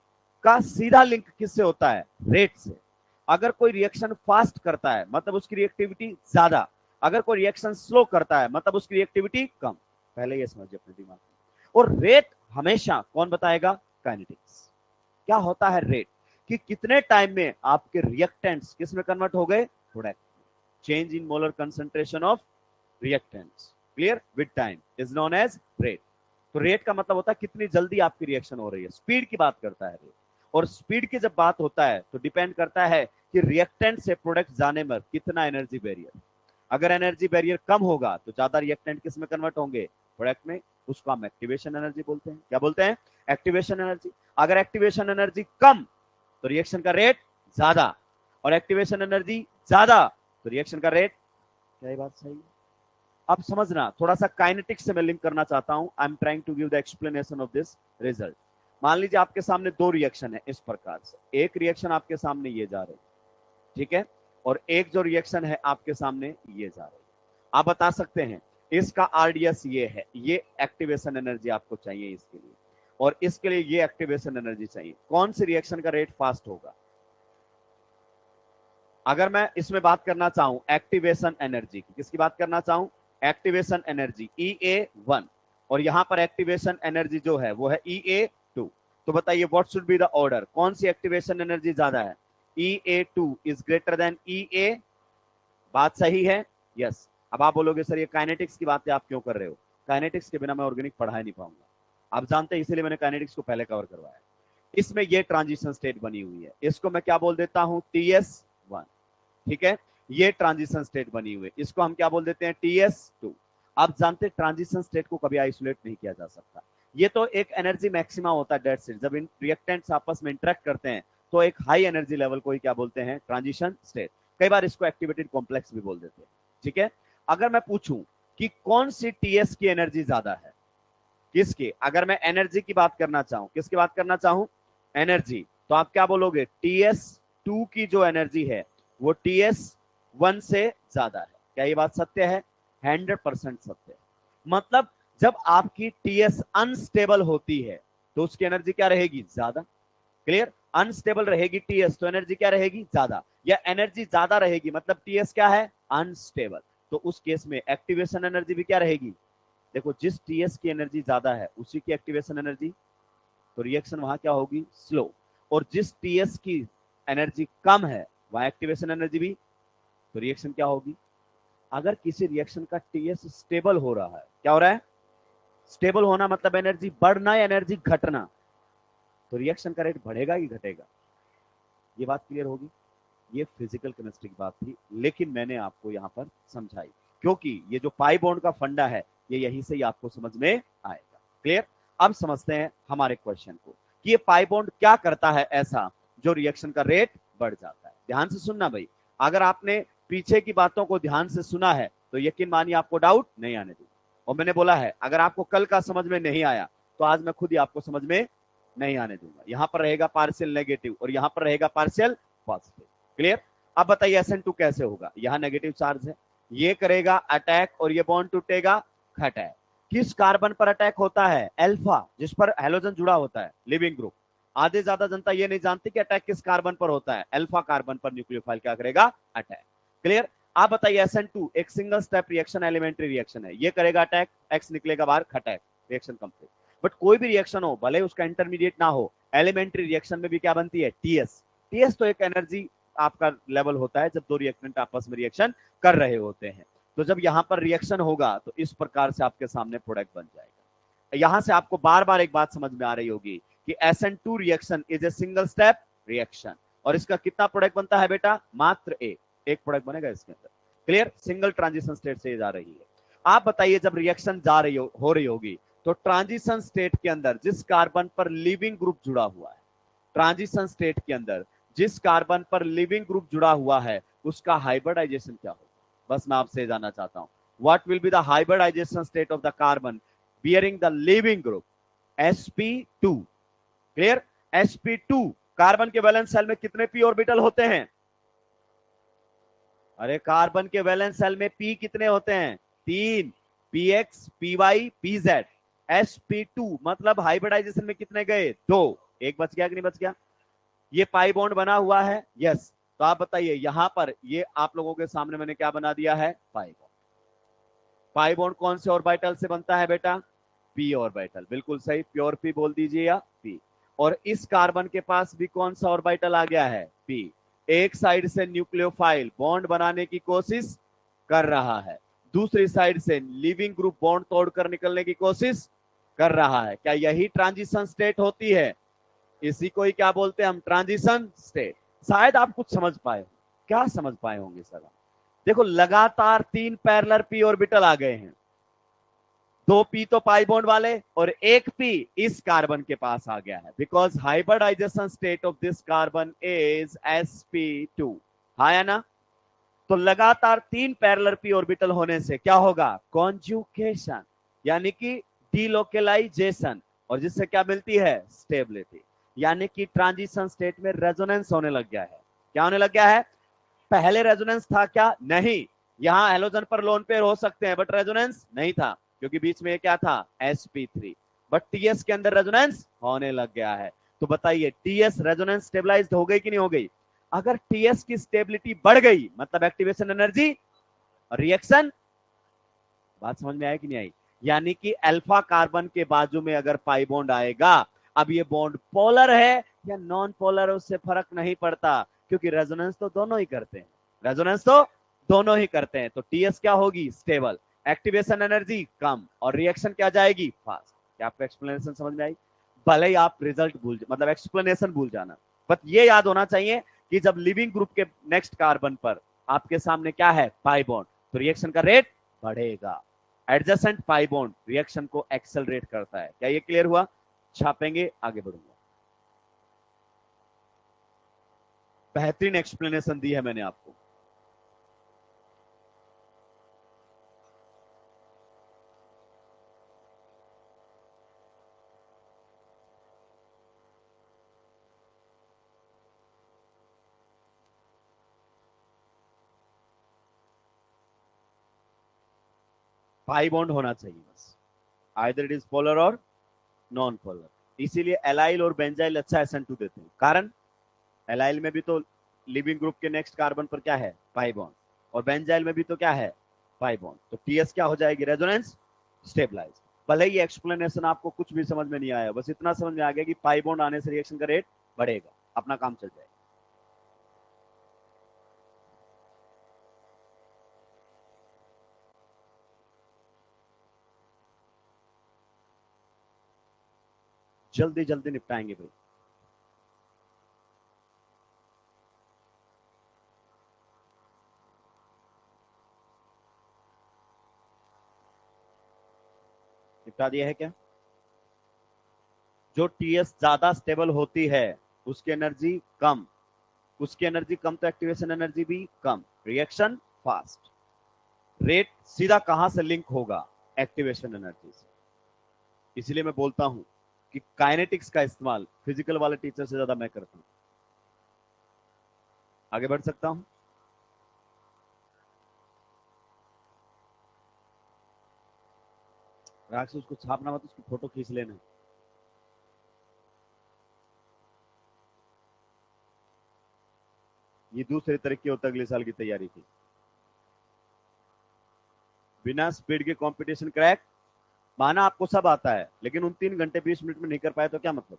का सीधा लिंक किससे होता है, रेट से। अगर कोई रिएक्शन फास्ट करता है मतलब उसकी रिएक्टिविटी ज्यादा, अगर कोई रिएक्शन स्लो करता है मतलब उसकी रिएक्टिविटी कम। पहले ये समझिए अपने दिमाग में। और रेट हमेशा कौन बताएगा, काइनेटिक्स। क्या होता है रेट, कि कितने टाइम में आपके रिएक्टेंट्स किस में कन्वर्ट हो गए, product. Change in molar concentration of reactants, clear, with time is known as rate. तो रेट का मतलब होता है कितनी जल्दी आपकी रिएक्शन हो रही है, स्पीड की बात करता है रेट। और स्पीड की जब बात होता है तो डिपेंड करता है कि रिएक्टेंट से प्रोडक्ट जाने में कितना एनर्जी बैरियर। अगर एनर्जी बैरियर कम होगा तो ज्यादा रिएक्टेंट किस में कन्वर्ट होंगे, प्रोडक्ट में। उसको हम एक्टिवेशन एनर्जी बोलते हैं। क्या बोलते हैं, एक्टिवेशन एनर्जी। अगर एक्टिवेशन एनर्जी कम तो रिएक्शन का रेट ज्यादा, और एक्टिवेशन एनर्जी ज्यादा तो रिएक्शन का रेट। क्या ये बात सही है? अब समझना, थोड़ा सा काइनेटिक्स से मैं लिंक करना चाहता हूं। I am trying to give the explanation of this result. मान लीजिए आपके सामने दो रिएक्शन है इस प्रकार से, एक रिएक्शन आपके सामने ये जा रही है, ठीक है, और एक जो रिएक्शन है आपके सामने ये जा रही है। आप बता सकते हैं इसका RDS ये है, ये एक्टिवेशन एनर्जी आपको चाहिए इसके लिए, और इसके लिए ये एक्टिवेशन एनर्जी चाहिए। कौन सी रिएक्शन का रेट फास्ट होगा? अगर मैं इसमें बात करना चाहूं एक्टिवेशन एनर्जी की, किसकी बात करना चाहूं, एक्टिवेशन एनर्जी EA1, और यहां पर एक्टिवेशन एनर्जी जो है वो है EA2। तो बताइए what should be the order, कौन सी एक्टिवेशन एनर्जी ज्यादा है? EA2 is greater than EA। बात सही है? यस। अब आप बोलोगे सर ये काइनेटिक्स की बातें आप क्यों कर रहे हो? काइनेटिक्स के बिना मैं ऑर्गेनिक पढ़ा ही नहीं पाऊंगा, आप जानते हैं, इसीलिए मैंने काइनेटिक्स को पहले कवर करवाया। इसमें ये ट्रांजिशन स्टेट बनी हुई है, इसको मैं क्या बोल देता हूं, TS1, ठीक है। ये ट्रांजिशन स्टेट बनी हुई है, इसको हम क्या बोल देते हैं, TS2। आप जानते हैं ट्रांजिशन स्टेट को कभी आइसोलेट नहीं किया जा सकता, ये तो एक एनर्जी मैक्सिमा होता है, डेट सेट। जब इन रिएक्टेंट्स आपस में इंटरेक्ट करते हैं तो एक हाई एनर्जी लेवल को ही क्या बोलते हैं, ट्रांजिशन स्टेट। कई बार इसको एक्टिवेटेड कॉम्प्लेक्स भी बोल देते हैं, ठीक है। अगर मैं पूछूं कि कौन सी TS की एनर्जी ज्यादा है, किसकी, अगर मैं एनर्जी की बात करना चाहूं, किसकी बात करना चाहूं, एनर्जी, तो आप क्या बोलोगे, TS2 की जो एनर्जी है वो TS1 से ज्यादा है। क्या ये बात सत्य है? 100% सत्य है। मतलब जब आपकी TS अनस्टेबल होती है तो उसकी एनर्जी क्या रहेगी, ज्यादा। क्लियर, अनस्टेबल रहेगी TS तो एनर्जी क्या रहेगी, ज्यादा, या एनर्जी ज्यादा रहेगी मतलब TS क्या है, अनस्टेबल। तो उस केस में एक्टिवेशन एनर्जी भी क्या रहेगी, देखो जिस TS की एनर्जी ज्यादा है उसी की एक्टिवेशन एनर्जी, तो रिएक्शन वहां क्या होगी, स्लो। और जिस TS की एनर्जी कम है वहां एक्टिवेशन एनर्जी भी, तो रिएक्शन क्या होगी। अगर किसी रिएक्शन का TS स्टेबल हो रहा है, क्या हो रहा है, स्टेबल होना मतलब एनर्जी बढ़ना या एनर्जी घटना, तो रिएक्शन का रेट बढ़ेगा कि घटेगा। ये बात क्लियर होगी। ये फिजिकल केमिस्ट्री की बात थी, लेकिन मैंने आपको यहां पर समझाई क्योंकि ये जो पाई बॉन्ड का फंडा है ये यहीं से ही आपको समझ में आएगा। क्लियर। अब समझते हैं हमारे क्वेश्चन को कि ये पाई बॉन्ड क्या करता है ऐसा जो रिएक्शन का रेट बढ़ जाता है। ध्यान से सुनना भाई, अगर आपने पीछे की बातों को ध्यान से सुना है तो यकीन मानिए आपको डाउट नहीं आने दूंगा। और मैंने बोला है अगर आपको कल का समझ में नहीं आया तो आज मैं खुद ही आपको समझ में नहीं आने दूंगा। यहां पर रहेगा पार्शियल नेगेटिव और यहां पर रहेगा पार्शियल पॉजिटिव। क्लियर। अब बताइए SN2 कैसे होगा, यहां नेगेटिव चार्ज है, ये करेगा अटैक और ये बॉन्ड टूटेगा अटैक। किस कार्बन पर अटैक होता है? अल्फा, जिस पर हेलोजन जुड़ा होता है, लिविंग ग्रुप। आधे ज्यादा जनता ये नहीं जानती कि अटैक किस कार्बन पर होता है। अल्फा कार्बन पर न्यूक्लियोफाइल क्या करेगा? अटैक। क्लियर? आप बताइए, SN2 एक single step reaction, elementary reaction है, ये करेगा अटैक, एक्स निकलेगा बाहर, अटैक, रिएक्शन कंप्लीट। बट कोई भी रिएक्शन हो, भले उसका इंटरमीडिएट ना हो, एलिमेंट्री रिएक्शन में भी क्या बनती है? टीएस। टीएस तो एक एनर्जी आपका लेवल होता है जब दो रिएक्टेंट आपस में रिएक्शन कर रहे होते हैं। तो जब यहां पर रिएक्शन होगा तो इस प्रकार से आपके सामने प्रोडक्ट बन जाएगा। यहां से आपको बार बार एक बात समझ में आ रही होगी कि SN2 reaction is a single step reaction, और इसका कितना प्रोडक्ट बनता है बेटा? मात्र एक प्रोडक्ट बनेगा इसके अंदर। क्लियर? सिंगल ट्रांजिशन स्टेट से जा रही है। आप बताइए, जब रिएक्शन जा रही हो रही होगी तो ट्रांजिशन स्टेट के अंदर जिस कार्बन पर लिविंग ग्रुप जुड़ा हुआ है, ट्रांजिशन स्टेट के अंदर जिस कार्बन पर लिविंग ग्रुप जुड़ा हुआ है, उसका हाइब्रिडाइजेशन क्या होगा? बस मैं आपसे जानना चाहता हूं, what will be the hybridization state of the carbon bearing the leaving group? sp2। Clear? sp2 carbon के वैलेंस सेल में कितने p ऑर्बिटल होते हैं? अरे कार्बन के वैलेंस सेल में p कितने होते हैं? 3, px, py, pz। sp2 मतलब हाइब्रिडाइजेशन में कितने गए? 2। एक बच गया कि नहीं बच गया? ये पाई बॉन्ड बना हुआ है, यस। तो आप बताइए, यहां पर ये आप लोगों के सामने मैंने क्या बना दिया है? Pi bond. पाई बॉन्ड कौन से ऑर्बिटल से बनता है बेटा? p orbital. बिल्कुल सही, प्योर p बोल दीजिए या p। और इस कार्बन के पास भी कौन सा ऑर्बिटल आ गया है? p। एक साइड से न्यूक्लियोफाइल बॉन्ड बनाने की कोशिश कर रहा है, दूसरी साइड से लिविंग ग्रुप बॉन्ड तोड़कर निकलने की कोशिश कर रहा है। क्या यही ट्रांजिशन स्टेट होती है? इसी को ही क्या बोलते हैं हम? Transition state. शायद आप कुछ समझ पाए। क्या समझ पाए होंगे सर? देखो, लगातार 3 पैरेलल p ऑर्बिटल आ गए हैं। 2 p तो पाई बॉन्ड वाले और 1 p इस कार्बन के पास आ गया है, because hybridization state of this carbon is sp2। हाँ या ना? तो लगातार 3 पैरेलल p ऑर्बिटल होने से क्या होगा? कॉन्जुगेशन, यानी कि डीलोकलाइजेशन, और जिससे क्या मिलती है? स्टेबिलिटी। यानी कि ट्रांजिशन स्टेट में रेजोनेंस होने लग गया है। क्या होने लग गया है? पहले रेजोनेंस था क्या? नहीं। यहां हेलोजन पर लोन पेयर हो सकते हैं, बट रेजोनेंस नहीं था, क्योंकि बीच में क्या था? sp3। बट टीएस के अंदर रेजोनेंस होने लग गया है। तो बताइए, टीएस रेजोनेंस स्टेबलाइज्ड हो गई कि नहीं हो गई? अगर टीएस की स्टेबिलिटी बढ़ गई मतलब एक्टिवेशन एनर्जी, रिएक्शन। बात समझ में आई कि नहीं आई? यानी कि अल्फा कार्बन के बाजू में अगर पाई बॉन्ड आएगा, अब ये बॉन्ड पोलर है या नॉन पोलर है उससे फर्क नहीं पड़ता, क्योंकि रेजोनेंस तो दोनों ही करते हैं। रेजोनेंस तो दोनों ही करते हैं। तो टीएस क्या होगी? स्टेबल। एक्टिवेशन एनर्जी कम, और रिएक्शन क्या जाएगी? फास्ट। क्या आपको एक्सप्लेनेशन समझ में आई? भले ही आप रिजल्ट भूल, मतलब एक्सप्लेनेशन भूल जाना, बट ये याद होना चाहिए कि जब लिविंग ग्रुप के नेक्स्ट कार्बन पर आपके सामने क्या है? पाई बॉन्ड, तो रिएक्शन का रेट बढ़ेगा। एडजेसेंट पाई बॉन्ड रिएक्शन को एक्सेलरेट करता है। क्या ये क्लियर हुआ? छापेंगे, आगे बढ़ूंगा। बेहतरीन एक्सप्लेनेशन दी है मैंने आपको। पाई बॉन्ड होना चाहिए बस, आइदर इट इज पोलर और नॉन पोलर। इसीलिए एलाइल और बेंजाइल अच्छा SN2 देते हैं। कारण, एलाइल में भी तो लिविंग ग्रुप के नेक्स्ट कार्बन पर क्या है? Pi bond. और बेंजाइल में भी तो क्या है? Pi bond. तो टीएस क्या हो जाएगी? Resonance stabilize. भले ही एक्सप्लेनेशन आपको कुछ भी समझ में नहीं आया, बस इतना समझ में आ गया कि पाई बॉन्ड आने से रिएक्शन का रेट बढ़ेगा, अपना काम चल जाएगा। जल्दी जल्दी निपटाएंगे भाई। निपटा दिया है क्या? जो टीएस ज्यादा स्टेबल होती है उसकी एनर्जी कम, उसकी एनर्जी कम तो एक्टिवेशन एनर्जी भी कम, रिएक्शन फास्ट। रेट सीधा कहां से लिंक होगा? एक्टिवेशन एनर्जी से। इसलिए मैं बोलता हूं कि काइनेटिक्स का इस्तेमाल फिजिकल वाले टीचर से ज्यादा मैं करता हूं। आगे बढ़ सकता हूं? राक्षस उसको छापना मत, उसकी फोटो खींच लेना। ये दूसरे तरीके होता अगले साल की तैयारी की। बिना स्पीड के कंपटीशन क्रैक, माना आपको सब आता है लेकिन उन 3 घंटे 20 मिनट में नहीं कर पाए तो क्या मतलब।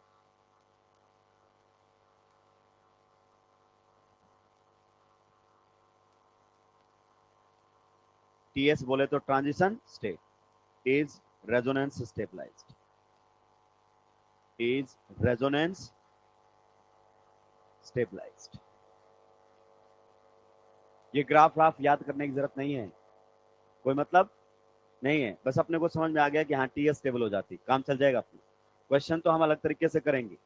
टीएस बोले तो transition state is resonance stabilized, is resonance stabilized. ये ग्राफ व्राफ याद करने की जरूरत नहीं है, कोई मतलब नहीं है, बस अपने को समझ में आ गया कि हाँ टीएस स्टेबल हो जाती, काम चल जाएगा अपना। क्वेश्चन तो हम अलग तरीके से करेंगे।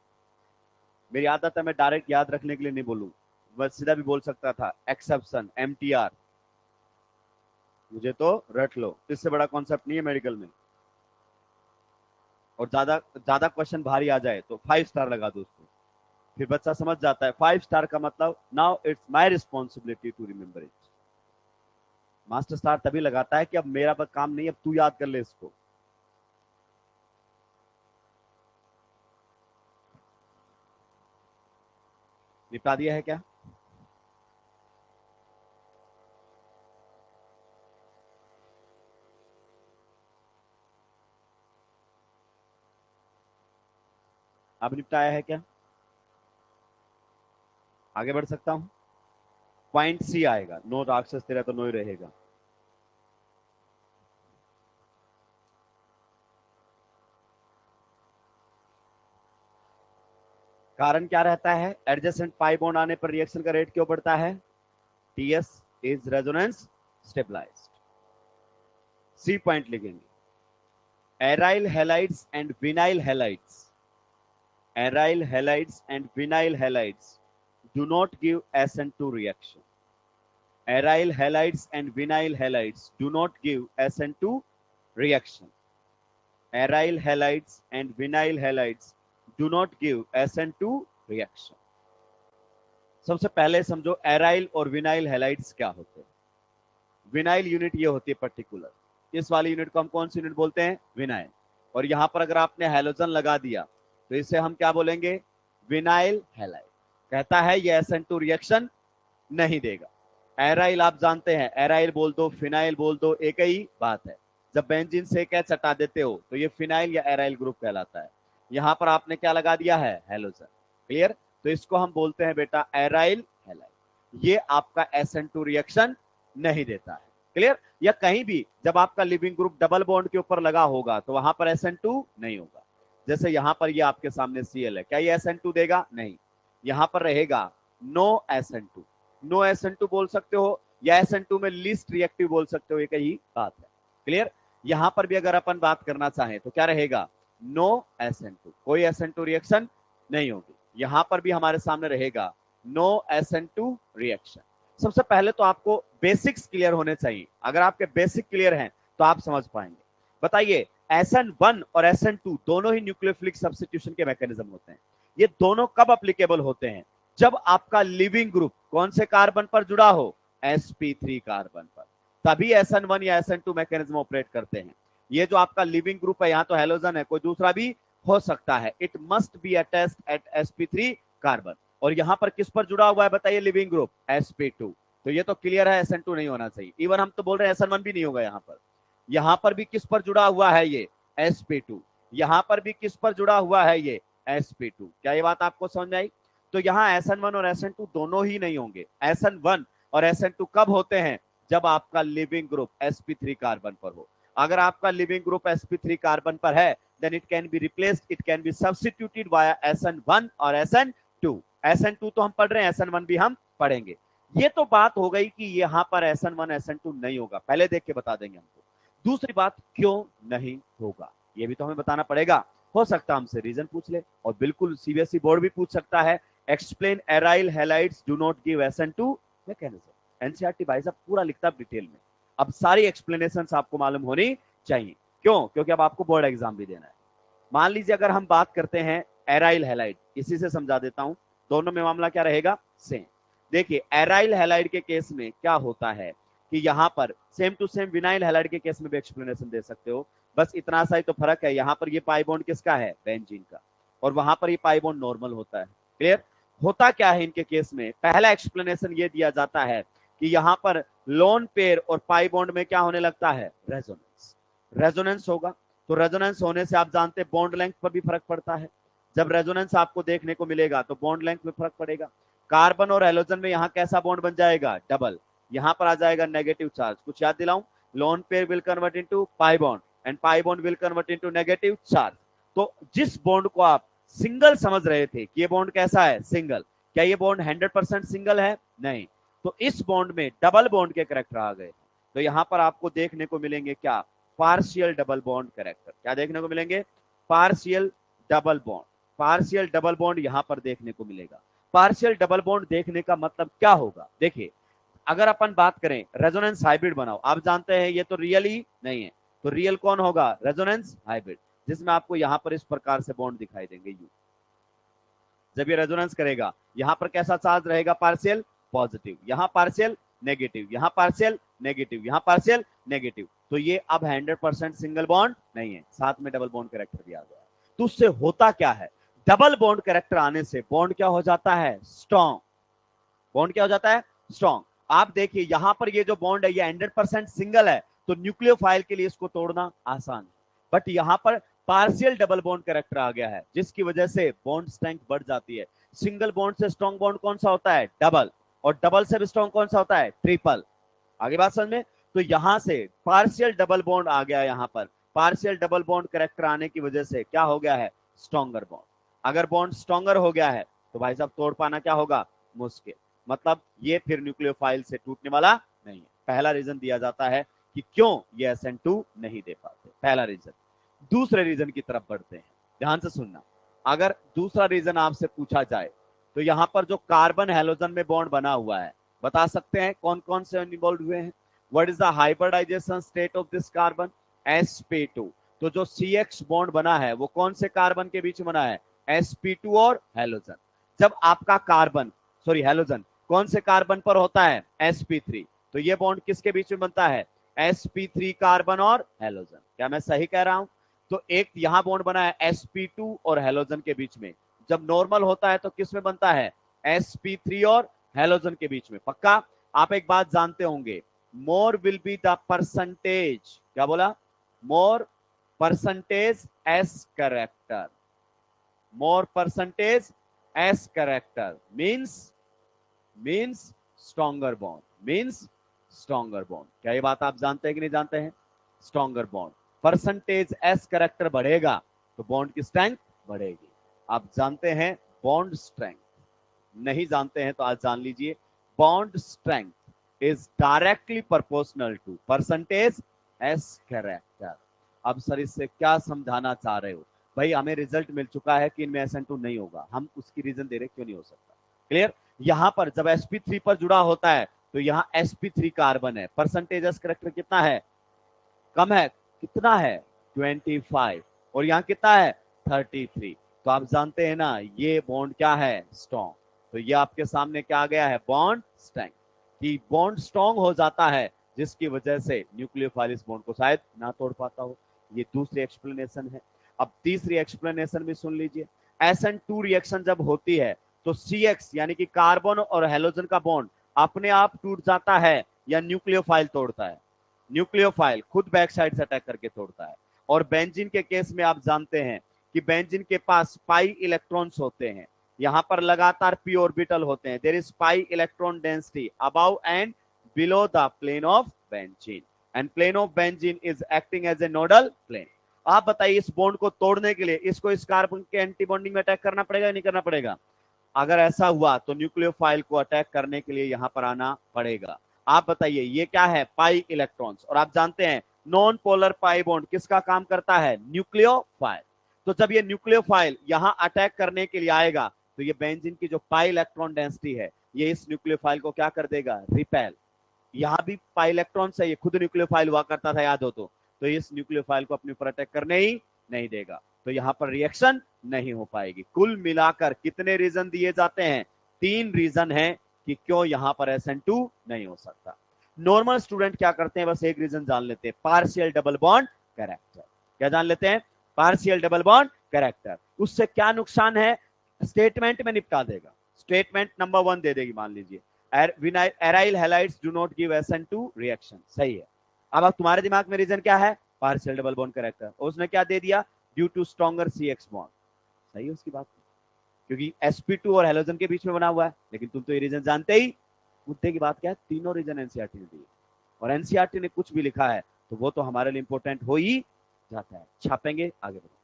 मेरी आदत है मैं डायरेक्ट याद रखने के लिए नहीं बोलूं, बस सीधा भी बोल सकता था एक्सेप्शन एमटीआर, मुझे तो रट लो, इससे बड़ा कॉन्सेप्ट नहीं है मेडिकल में। और ज्यादा ज्यादा क्वेश्चन भारी आ जाए तो 5 स्टार लगा दो उसको, फिर बच्चा समझ जाता है 5 स्टार का मतलब now it's my responsibility to remember it. Master star तभी लगाता है कि अब मेरा बस काम नहीं, अब तू याद कर ले इसको। निपटा दिया है क्या? अब निपटाया है क्या? आगे बढ़ सकता हूं? पॉइंट सी आएगा, नो राक्षस तेरा तो नो ही रहेगा। कारण क्या रहता है? एडजेसेंट पाई बॉन्ड आने पर रिएक्शन का रेट क्यों बढ़ता है? TS is resonance stabilized. C point लिखेंगे, aryl halides and vinyl halides, aryl halides and vinyl halides do not give SN2 reaction. Aryl halides and vinyl halides do not give SN2 reaction. Aryl halides and vinyl halides do not give SN2 reaction. सबसे पहले समझो aryl और vinyl halides क्या होते हैं। Vinyl unit ये होती है पर्टिकुलर, इस वाली यूनिट को हम कौन सी यूनिट बोलते हैं? विनाइल। और यहां पर अगर आपने हैलोजन लगा दिया तो इसे हम क्या बोलेंगे? Vinyl halide. कहता है ये SN2 रिएक्शन नहीं देगा। एराइल आप जानते हैं, एराइल बोल दो फिनाइल बोल दो एक ही बात है। जब बेंजीन से एक एच हटा देते हो तो ये फिनाइल या एराइल ग्रुप कहलाता है। यहां पर आपने क्या लगा दिया है? हैलोजन। क्लियर? तो इसको हम बोलते हैं बेटा एराइल हैलाइड। ये आपका SN2 रिएक्शन नहीं देता है। क्लियर? या कहीं भी जब आपका लिविंग ग्रुप डबल बॉन्ड के ऊपर लगा होगा तो वहां पर SN2 नहीं होगा। जैसे यहां पर ये आपके सामने Cl है, क्या ये SN2 देगा? नहीं। यहां पर रहेगा नो SN2। नो SN2 बोल सकते हो या SN2 में लीस्ट रिएक्टिव बोल सकते हो, एक ही बात है। क्लियर? यहां पर भी अगर अपन बात करना चाहें तो क्या रहेगा? नो SN2, कोई SN2 रिएक्शन नहीं होगी। यहां पर भी हमारे सामने रहेगा नो SN2 रिएक्शन। सबसे पहले तो आपको बेसिक्स क्लियर होने चाहिए, अगर आपके बेसिक क्लियर हैं तो आप समझ पाएंगे। बताइए, SN1 और SN2 दोनों ही न्यूक्लियोफिलिक सब्स्टिट्यूशन के मैकेनिज्म होते हैं। ये दोनों कब अप्लीकेबल होते हैं? जब आपका लिविंग ग्रुप कौन से कार्बन पर जुड़ा हो? sp3 कार्बन पर, तभी SN1 या SN2 मैकेनिज्म ऑपरेट करते हैं। ये जो आपका लिविंग ग्रुप है, यहां तो हेलोजन है, कोई दूसरा भी हो सकता है। It must be attached eight sp3 carbon. और यहां पर किस पर जुड़ा हुआ है बताइए लिविंग ग्रुप? sp2। तो ये तो क्लियर है SN2 नहीं होना चाहिए। इवन हम तो बोल रहे हैं SN1 भी नहीं होगा। यहां पर भी किस पर जुड़ा हुआ है? ये sp2। यहां पर भी किस पर जुड़ा हुआ है? ये sp2। क्या ये बात आपको समझ आई? तो यहां SN1 और SN2 दोनों ही नहीं होंगे। SN1 और SN2 कब होते हैं? जब आपका लिविंग ग्रुप sp3 कार्बन पर हो। अगर आपका लिविंग ग्रुप sp3 कार्बन पर है, then it can be replaced, it can be substituted via SN1 और SN2। SN2 तो हम पढ़ रहे हैं, SN1 भी हम पढ़ेंगे। ये तो बात हो गई कि यहां पर SN1 SN2 नहीं होगा, पहले देख के बता देंगे हमको। दूसरी बात, क्यों नहीं होगा ये भी तो हमें बताना पड़ेगा। हो सकता है हमसे रीजन पूछ ले, और बिल्कुल सीबीएसई बोर्ड भी पूछ सकता है, explain aryl halides do not give SN2 mechanism. NCERT भाई साहब पूरा लिखता है डिटेल में। अब सारी एक्सप्लेनेशंस आपको मालूम होनी चाहिए। क्यों? क्योंकि अब आपको बोर्ड एग्जाम भी देना है। मान लीजिए अगर हम बात करते हैं एराइल हैलाइड, इसी से समझा देता हूं, दोनों में मामला क्या रहेगा? सेम। देखिए एराइल हैलाइड के केस में क्या होता है कि यहाँ पर same to same vinyl halide के केस में भी एक्सप्लेनेशन दे सकते हो, बस इतना सा ही तो फर्क है, यहाँ पर ये पाई बॉन्ड किसका है, बेंजीन का, और वहां पर ये पाई बॉन्ड नॉर्मल होता है। क्लियर? होता क्या है इनके केस में, पहला एक्सप्लेनेशन ये दिया जाता है कि यहाँ पर लोन पेयर और पाई बॉन्ड में क्या होने लगता है, रेजोनेंस। रेजोनेंस होगा तो रेजोनेंस होने से आप जानते हैं बॉन्ड लेंथ पर भी फर्क पड़ता है। जब रेजोनेंस आपको देखने को मिलेगा तो बॉन्ड लेंथ में फर्क पड़ेगा। कार्बन और हेलोजन में यहाँ कैसा बॉन्ड बन जाएगा, डबल, यहाँ पर आ जाएगा नेगेटिव चार्ज। कुछ याद दिलाऊं, lone pair will convert into pi bond and pi bond will convert into negative charge. तो जिस बॉन्ड को आप सिंगल समझ रहे थे कि ये बॉन्ड कैसा है, सिंगल, क्या ये बॉन्ड 100% सिंगल है, नहीं, तो इस बॉन्ड में डबल बॉन्ड के कैरेक्टर आ गए। तो यहां पर आपको देखने को मिलेंगे क्या, पार्शियल डबल बॉन्ड कैरेक्टर। क्या देखने को मिलेंगे, partial double bond. Partial double bond यहां पर देखने को मिलेगा। पार्शियल डबल बॉन्ड देखने का मतलब क्या होगा, देखिए अगर अपन बात करें रेजोनेंस हाइब्रिड बनाओ, आप जानते हैं ये तो रियल ही नहीं है, तो रियल कौन होगा, रेजोनेंस हाइब्रिड, जिसमें आपको यहां पर इस प्रकार से बॉन्ड दिखाई देंगे यू। जब ये रेजोनेंस करेगा यहां पर कैसा चार्ज रहेगा, पार्शियल पॉजिटिव, यहां पार्शियल नेगेटिव, यहां पार्शियल नेगेटिव, यहां पार्शियल नेगेटिव। तो ये अब 100% सिंगल बॉन्ड नहीं है, साथ में डबल बॉन्ड कैरेक्टर भी आ गया। तो उससे होता क्या है, डबल बॉन्ड कैरेक्टर आने से बॉन्ड क्या हो जाता है, स्ट्रॉन्ग। बॉन्ड क्या हो जाता है, स्ट्रॉन्ग। आप देखिए यहां पर ये जो बॉन्ड है ये 100% सिंगल है, तो न्यूक्लियोफाइल के लिए इसको तोड़ना आसान है। बट यहां पर पार्शियल डबल बॉन्ड कैरेक्टर आ गया है, जिसकी वजह से बॉन्ड स्ट्रेंथ बढ़ जाती है। सिंगल बॉन्ड से स्ट्रॉन्ग बॉन्ड कौन सा होता है, डबल, और डबल से भी स्ट्रॉन्ग कौन सा होता है, ट्रिपल। आगे बात समझ में? तो यहां से पार्शियल डबल बॉन्ड आ गया, यहां पर पार्शियल डबल बॉन्ड कैरेक्टर आने की वजह से क्या हो गया है, स्ट्रॉन्गर बॉन्ड। अगर बॉन्ड स्ट्रॉन्गर हो गया है तो भाई साहब तोड़ पाना क्या होगा, मुश्किल। मतलब ये फिर न्यूक्लियोफाइल से टूटने वाला नहीं है। पहला रीजन दिया जाता है कि क्यों ये SN2 नहीं दे पाते, पहला रीजन। दूसरे रीजन की तरफ बढ़ते हैं, ध्यान से सुनना। अगर दूसरा रीजन आपसे पूछा जाए तो यहां पर जो कार्बन हेलोजन में बॉन्ड बना हुआ है, बता सकते हैं कौन कौन से इन्वॉल्व हुए हैं, what is the hybridization state of this carbon, sp2। तो जो CX बॉन्ड बना है वो कौन से कार्बन के बीच में बना है, sp2 और हेलोजन। जब आपका कार्बन, सॉरी हेलोजन, कौन से कार्बन पर होता है, sp3, तो ये बॉन्ड किसके बीच में बनता है, sp3 कार्बन और हेलोजन। क्या मैं सही कह रहा हूं? तो एक यहां बॉन्ड बना है sp2 और हेलोजन के बीच में, जब नॉर्मल होता है तो किस में बनता है, sp3 और हेलोजन के बीच में। पक्का? आप एक बात जानते होंगे, more will be the percentage, क्या बोला, more percentage S character, more percentage S character means stronger bond, means stronger bond. क्या ये बात आप जानते हैं कि नहीं जानते हैं, stronger bond, percentage S character बढ़ेगा तो बॉन्ड की स्ट्रेंथ बढ़ेगी। आप जानते हैं बॉन्ड स्ट्रेंथ, नहीं जानते हैं तो आज जान लीजिए, bond strength is directly proportional to percentage S character. अब सर इससे क्या समझाना चाह रहे हो, भाई हमें रिजल्ट मिल चुका है कि इनमें SN2 नहीं होगा, हम उसकी रीजन दे रहे क्यों नहीं हो सकता। क्लियर? यहां पर जब sp3 पर जुड़ा होता है तो यहां sp3 कार्बन है, परसेंटेज एस कैरेक्टर कितना है, कम है, कितना है, 25, और यहां कितना है, 33। तो आप जानते हैं ना ये बॉन्ड क्या है, स्ट्रॉन्ग। तो ये आपके सामने क्या आ गया है, बॉन्ड स्ट्रेंथ, कि बॉन्ड स्ट्रॉन्ग हो जाता है जिसकी वजह से न्यूक्लियोफाइल इस बॉन्ड को शायद ना तोड़ पाता हो। ये दूसरी एक्सप्लेनेशन है। अब तीसरी एक्सप्लेनेशन भी सुन लीजिए। SN2 रिएक्शन जब होती है तो CX यानी कि कार्बन और हेलोजन का बॉन्ड अपने आप टूट जाता है या न्यूक्लियोफाइल तोड़ता है, न्यूक्लियोफाइल खुद बैक साइड से अटैक करके तोड़ता है। और बेंजीन के केस में आप जानते हैं कि बेंजीन के पास पाई इलेक्ट्रॉन्स होते हैं, यहां पर लगातार p ऑर्बिटल होते हैं, there is pi electron density above and below the plane of benzene, and plane of benzene is acting as a nodal plane. आप बताइए इस बॉन्ड को तोड़ने के लिए इसको इस कार्बन के एंटी बॉन्डिंग में अटैक करना पड़ेगा, नहीं करना पड़ेगा? अगर ऐसा हुआ तो न्यूक्लियोफाइल को अटैक करने के लिए यहां पर आना पड़ेगा। आप बताइए ये क्या है, पाई इलेक्ट्रॉन्स, और आप जानते हैं नॉन पोलर पाई बॉन्ड किसका काम करता है, न्यूक्लियोफाइल। तो जब ये न्यूक्लियोफाइल यहां अटैक करने के लिए आएगा तो ये बेंजीन की जो पाई इलेक्ट्रॉन डेंसिटी है ये इस न्यूक्लियोफाइल को क्या कर देगा, रिपेल। यहां भी पाई इलेक्ट्रॉन से ये खुद न्यूक्लियोफाइल हुआ करता था, याद हो तो इस न्यूक्लियोफाइल को अपने ऊपर अटैक करने ही नहीं देगा, तो यहां पर रिएक्शन नहीं हो पाएगी। कुल मिलाकर कितने रीजन दिए जाते हैं, 3 रीजन है कि क्यों यहां पर SN2 नहीं हो सकता। नॉर्मल स्टूडेंट क्या करते हैं, बस एक रीजन जान लेते हैं, पार्शियल डबल बॉन्ड कैरेक्टर। क्या जान लेते हैं? Partial double bond character. उससे क्या नुकसान है? स्टेटमेंट में निपटा देगा। स्टेटमेंट नंबर 1 दे देगी, मान लीजिए aryl halides do not give S N two reaction, सही है। अब तुम्हारे दिमाग में रीजन क्या है? Partial double bond character. उसने क्या दे दिया? Due to stronger CX bond. सही है उसकी बात, क्योंकि sp2 और हेलोजन के बीच में बना हुआ है। लेकिन तुम तो ये रीजन जानते ही। मुद्दे की बात क्या है? तीनों रीजन एनसीईआरटी ने दी, और एनसीईआरटी ने कुछ भी लिखा है तो वो तो हमारे लिए इंपॉर्टेंट हो ही जाता है। छापेंगे, आगे बढ़ो।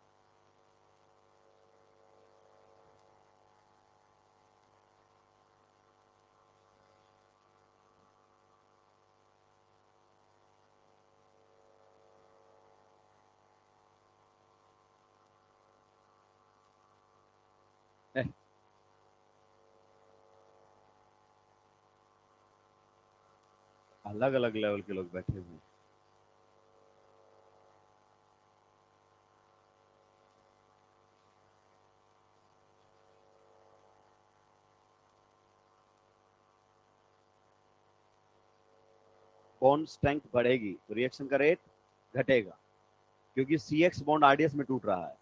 अलग अलग लेवल के लोग बैठे हुए हैं। बॉन्ड स्ट्रेंथ बढ़ेगी तो रिएक्शन का रेट घटेगा, क्योंकि CX बॉन्ड RDS में टूट रहा है।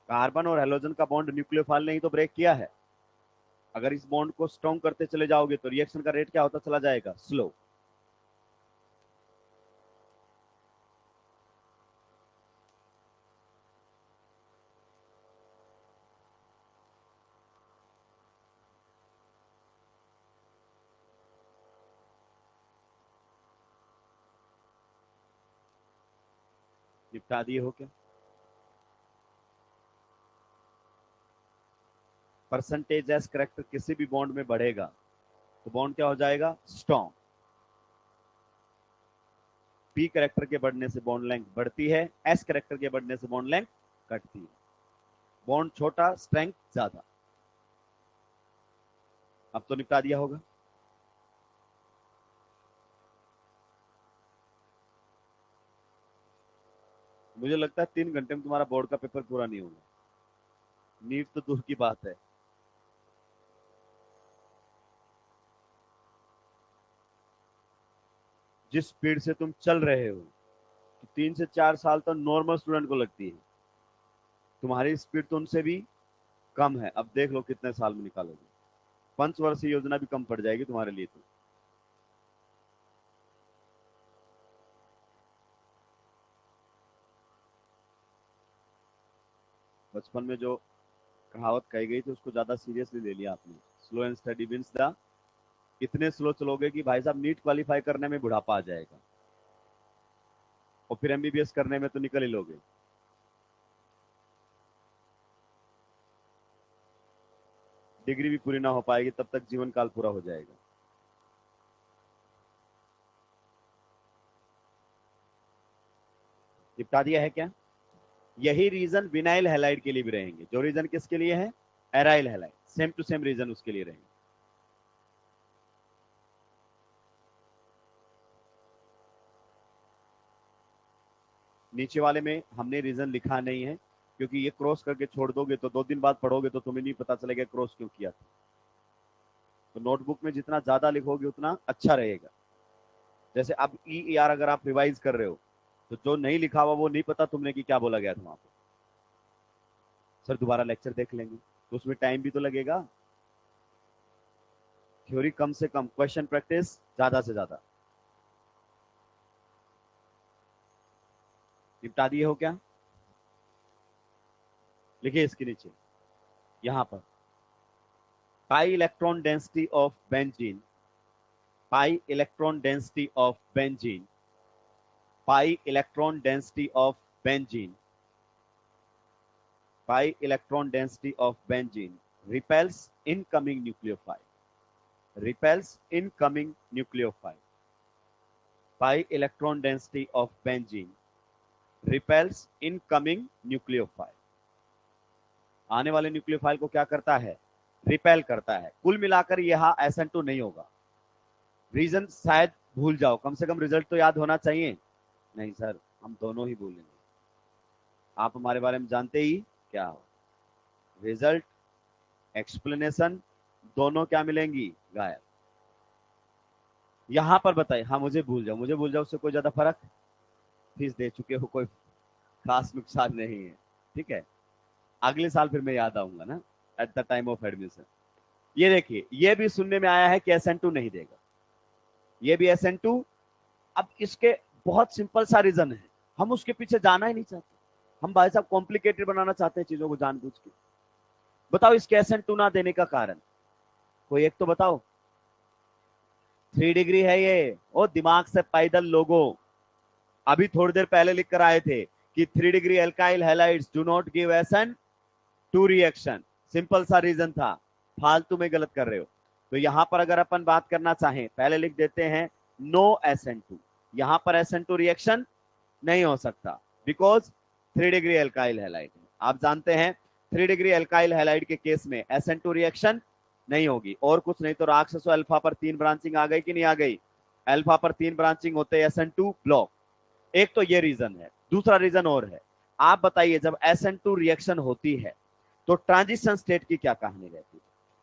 कार्बन और हेलोजन का बॉन्ड न्यूक्लियोफाइल ने ही तो ब्रेक किया है। अगर इस बॉन्ड को स्ट्रॉन्ग करते चले जाओगे तो रिएक्शन का रेट क्या होता चला जाएगा? स्लो। निपटा दिए हो क्या? परसेंटेज एस करेक्टर किसी भी बॉन्ड में बढ़ेगा तो बॉन्ड क्या हो जाएगा? स्ट्रॉन्ग। पी करेक्टर के बढ़ने से बॉन्ड लेंथ बढ़ती है, एस करेक्टर के बढ़ने से बॉन्ड लेंथ घटती है। बॉन्ड छोटा, स्ट्रेंथ ज्यादा। अब तो निपटा दिया होगा। मुझे लगता है 3 घंटे में तुम्हारा बोर्ड का पेपर पूरा नहीं होगा। नीट तो दूर की बात है। जिस स्पीड से तुम चल रहे हो, 3 से 4 साल तो नॉर्मल स्टूडेंट को लगती है। तुम्हारी स्पीड तो उनसे भी कम है। अब देख लो कितने साल में निकालोगे। 5 वर्षीय योजना भी कम पड़ जाएगी तुम्हारे लिए तो। बचपन में जो कहावत कही गई थी उसको ज्यादा सीरियसली ले लिया आपने। Slow and steady wins the. इतने स्लो चलोगे कि भाई साहब नीट क्वालिफाई करने में बुढ़ापा आ जाएगा, और फिर MBBS करने में तो निकल ही लोगे। डिग्री भी पूरी ना हो पाएगी, तब तक जीवन काल पूरा हो जाएगा। निपटा दिया है क्या? यही रीजन विनाइल हैलाइड के लिए भी रहेंगे। जो रीजन किसके लिए है? Aryl halide. Same to same reason उसके लिए रहेंगे। नीचे वाले में हमने रीजन लिखा नहीं है, क्योंकि ये क्रॉस करके छोड़ दोगे तो 2 दिन बाद पढ़ोगे तो तुम्हें नहीं पता चलेगा क्रॉस क्यों किया था। तो नोटबुक में जितना ज्यादा लिखोगे उतना अच्छा रहेगा। जैसे अब ER अगर आप रिवाइज कर रहे हो तो जो नहीं लिखा हुआ वो नहीं पता तुमने कि क्या बोला गया था वहां पर। सर दोबारा लेक्चर देख लेंगे, तो उसमें टाइम भी तो लगेगा। थ्योरी कम से कम, क्वेश्चन प्रैक्टिस ज्यादा से ज्यादा। निपटा दिए हो क्या? लिखिए इसके नीचे, यहां पर पाई electron density of benzene, pi electron density of benzene, pi electron density of benzene, pi electron density of benzene repels incoming nucleophile, repels incoming nucleophile. Pi electron density of benzene repels incoming nucleophile. आने वाले nucleophile को क्या करता है? Repel करता है। कुल मिलाकर यह SN2 नहीं होगा। रीजन शायद भूल जाओ, कम से कम रिजल्ट तो याद होना चाहिए। नहीं सर, हम दोनों ही भूलेंगे। आप हमारे बारे में जानते ही क्या हो। रिजल्ट, एक्सप्लेनेशन दोनों क्या मिलेंगी? गायब। यहां पर बताइए, हाँ मुझे भूल जाओ उससे कोई ज्यादा फर्क, फीस दे चुके हो, कोई खास नुकसान नहीं है, ठीक है। अगले साल फिर मैं याद आऊंगा ना, at the time of admission. ये देखिए, ये भी सुनने में आया है कि SN2 नहीं देगा, ये भी SN2। अब इसके बहुत सिंपल सा रीजन है, हम उसके पीछे जाना ही नहीं चाहते, हम भाई साहब कॉम्प्लिकेटेड बनाना चाहते हैं चीजों को जानबूझ के। बताओ इसके SN2 ना देने का कारण, कोई एक तो बताओ। 3 डिग्री है ये, ओ दिमाग से पैदल लोगों, अभी थोड़ी देर पहले लिख कर आए थे कि 3 degree alkyl halides do not give SN2 reaction, simple सा रीजन था, फालतू में गलत कर रहे हो। तो यहां पर अगर अपन बात करना चाहें, पहले लिख देते हैं नो SN2, यहां पर SN2 रिएक्शन नहीं हो सकता, बिकॉज 3 डिग्री एल्काइल हैलाइड। आप जानते हैं 3 डिग्री एल्काइल हैलाइड के केस में SN2 रिएक्शन नहीं होगी, और कुछ नहीं तो राक्षसो अल्फा पर 3 ब्रांचिंग आ गई कि नहीं आ गई, अल्फा पर 3 ब्रांचिंग होते SN2 ब्लॉक। एक तो ये रीजन है, दूसरा रीजन और है। आप बताइए जब SN2 रिएक्शन होती है तो ट्रांजिशन स्टेट की क्या कहानी रहती है।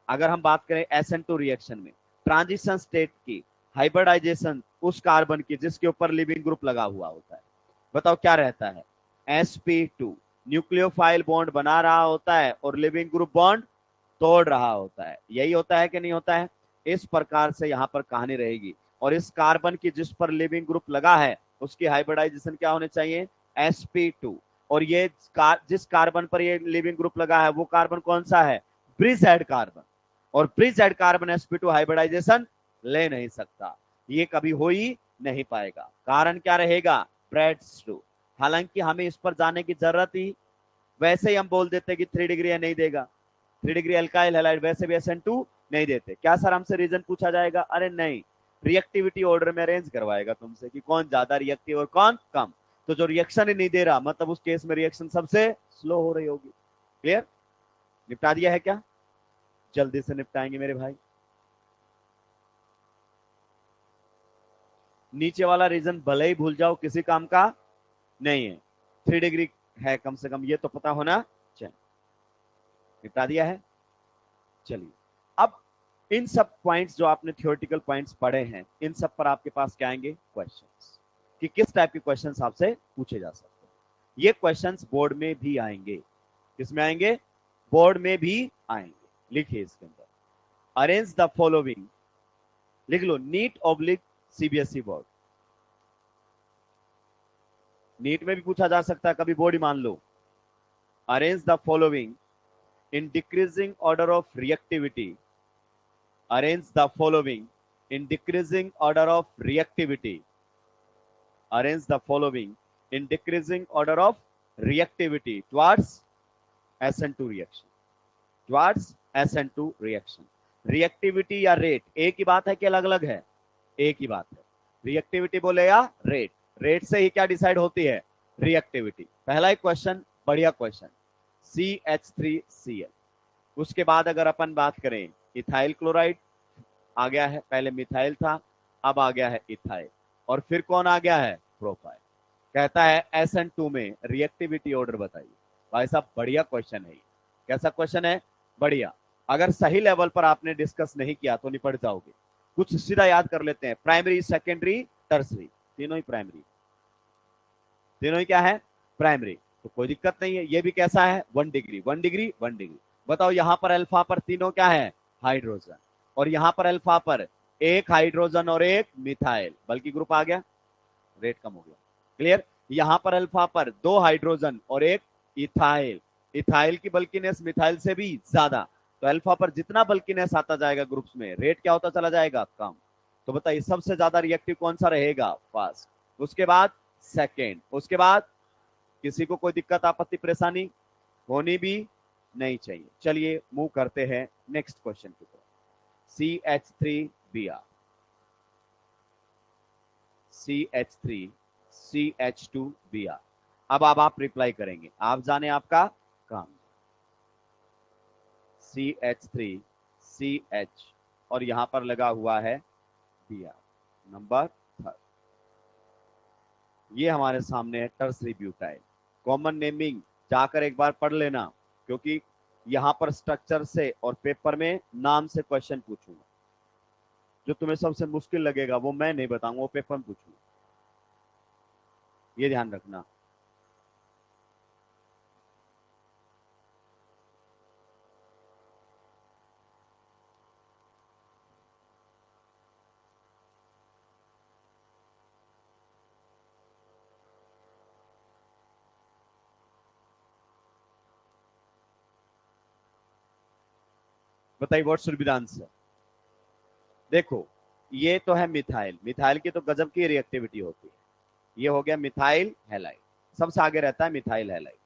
अगर हम बात करें SN2 रिएक्शन में ट्रांजिशन स्टेट की, हाइब्रिडाइजेशन उस कार्बन की जिसके ऊपर लिविंग ग्रुप लगा हुआ होता है, बताओ क्या रहता है, sp2 न्यूक्लियोफाइल बॉन्ड बना रहा होता है और लिविंग ग्रुप बॉन्ड तोड़ रहा होता है, यही होता है कि नहीं होता है। इस प्रकार से यहां पर कहानी रहेगी, और इस कार्बन की जिस पर लिविंग ग्रुप लगा है उसकी हाइब्रिडाइजेशन क्या होने चाहिए, sp2। और ये जिस कार्बन पर ये लिविंग ग्रुप लगा है वो कार्बन कौन सा है, ब्रिज हेड कार्बन, और bridge head carbon sp2 hybridisation ले नहीं सकता, ये कभी हो ही नहीं पाएगा। कारण क्या रहेगा, ब्रेड्स टू। हालांकि हमें इस पर जाने की जरूरत ही, वैसे ही हम बोल देते कि 3 डिग्री नहीं देगा, 3 डिग्री अल्काइल हैलाइड वैसे भी SN2 नहीं देते। क्या सर हमसे रीजन पूछा जाएगा, अरे नहीं, रिएक्टिविटी ऑर्डर में अरेंज करवाएगा तुमसे कि कौन ज्यादा रिएक्टिव और कौन कम। तो जो रिएक्शन ही नहीं दे रहा, मतलब उस केस में रिएक्शन सबसे स्लो हो रही होगी। क्लियर, निपटा दिया है क्या, जल्दी से निपटाएंगे मेरे भाई। नीचे वाला रीजन भले ही भूल जाओ, किसी काम का नहीं है, 3 डिग्री है कम से कम ये तो पता होना चाहिए। निपटा दिया है। चलिए, अब इन सब पॉइंट्स जो आपने थियोरेटिकल पॉइंट्स पढ़े हैं, इन सब पर आपके पास क्या आएंगे, क्वेश्चंस, कि किस टाइप के क्वेश्चंस आपसे पूछे जा सकते हैं। ये क्वेश्चंस बोर्ड में भी आएंगे, किसमें आएंगे, बोर्ड में भी आएंगे। लिखिए इसके अंदर, अरेंज द फॉलोइंग, लिख लो, NEET oblique CBSE board. NEET में भी पूछा जा सकता है, कभी बोर्ड ही मान लो। Arrange the following in decreasing order of reactivity, arrange the following in decreasing order of reactivity, arrange the following in decreasing order of reactivity towards SN2 reaction, towards SN2 reaction। Reactivity या rate एक ही बात है कि अलग अलग है, एक ही बात है। रिएक्टिविटी बोले या रेट, रेट से ही क्या डिसाइड होती है, रिएक्टिविटी। पहला एक क्वेश्चन, बढ़िया क्वेश्चन, CH3Cl। उसके बाद अगर अपन बात करें, इथाइल क्लोराइड आ गया है, पहले मिथाइल था, अब आ गया है इथाइल, और फिर कौन आ गया है, प्रोपाइल। कहता है SN2 में रिएक्टिविटी ऑर्डर बताइए। भाई साहब बढ़िया क्वेश्चन है, कैसा क्वेश्चन है, बढ़िया। अगर सही लेवल पर आपने डिस्कस नहीं किया तो निपट जाओगे। कुछ सीधा याद कर लेते हैं, प्राइमरी, सेकेंडरी, टर्सरी, तीनों ही प्राइमरी, तीनों ही क्या है, प्राइमरी। तो कोई दिक्कत नहीं है। ये भी कैसा है, 1 डिग्री 1 डिग्री 1 डिग्री। बताओ यहां पर अल्फा पर तीनों क्या है, हाइड्रोजन, और यहां पर अल्फा पर एक हाइड्रोजन और एक मिथाइल, बल्कि ग्रुप आ गया, रेट कम हो गया। क्लियर, यहां पर अल्फा पर 2 हाइड्रोजन और एक इथाइल, इथाइल की बल्कीनेस मिथाइल से भी ज्यादा, तो अल्फा पर जितना बल्कीनेस आता जाएगा ग्रुप्स में, रेट क्या होता चला जाएगा, कम। तो बताइए सबसे ज्यादा रिएक्टिव कौन सा रहेगा, फर्स्ट, उसके बाद सेकेंड, उसके बाद किसी को कोई दिक्कत आपत्ति परेशानी होनी भी नहीं चाहिए। चलिए मूव करते हैं नेक्स्ट क्वेश्चन की तरफ। CH3Br, CH3CH2Br। अब आप रिप्लाई करेंगे, आप जाने आपका काम। CH3CH और यहां पर लगा हुआ है Br, नंबर 3। ये हमारे सामने है टर्सरी ब्यूटाइल। कॉमन नेमिंग जाकर एक बार पढ़ लेना, क्योंकि यहां पर स्ट्रक्चर से और पेपर में नाम से क्वेश्चन पूछूंगा। जो तुम्हें सबसे मुश्किल लगेगा वो मैं नहीं बताऊंगा, वो पेपर में पूछूंगा, ये ध्यान रखना। बताइए what should be the answer. देखो ये तो है मिथाइल, मिथाइल की तो गजब की रिएक्टिविटी होती है। ये हो गया मिथाइल हैलाइड, सबसे आगे रहता है मिथाइल हैलाइड,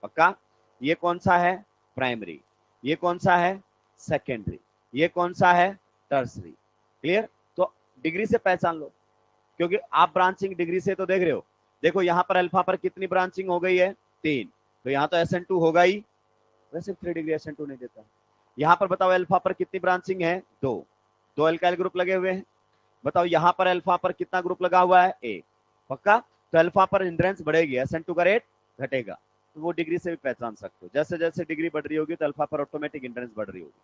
पक्का। ये कौन सा है, प्राइमरी। ये कौन सा है, सेकेंडरी। ये कौन सा है, टर्सरी। क्लियर। तो डिग्री से पहचान लो, क्योंकि आप ब्रांचिंग डिग्री से तो देख रहे हो। देखो यहां पर अल्फा पर कितनी ब्रांचिंग हो गई है, 3, तो यहां तो SN2 होगा ही, वैसे 3 डिग्री SN2 नहीं देता। यहां पर बताओ अल्फा पर कितनी ब्रांचिंग है, 2, 2 अल्काइल ग्रुप लगे हुए हैं। बताओ यहां पर अल्फा पर कितना ग्रुप लगा हुआ है, 1, पक्का। तो अल्फा पर हिंड्रेंस बढ़ेगी, SN2 का रेट घटेगा, तो वो डिग्री से भी पहचान सकते हो। जैसे जैसे डिग्री बढ़ रही होगी तो अल्फा पर ऑटोमेटिक हिंड्रेंस बढ़ रही होगी।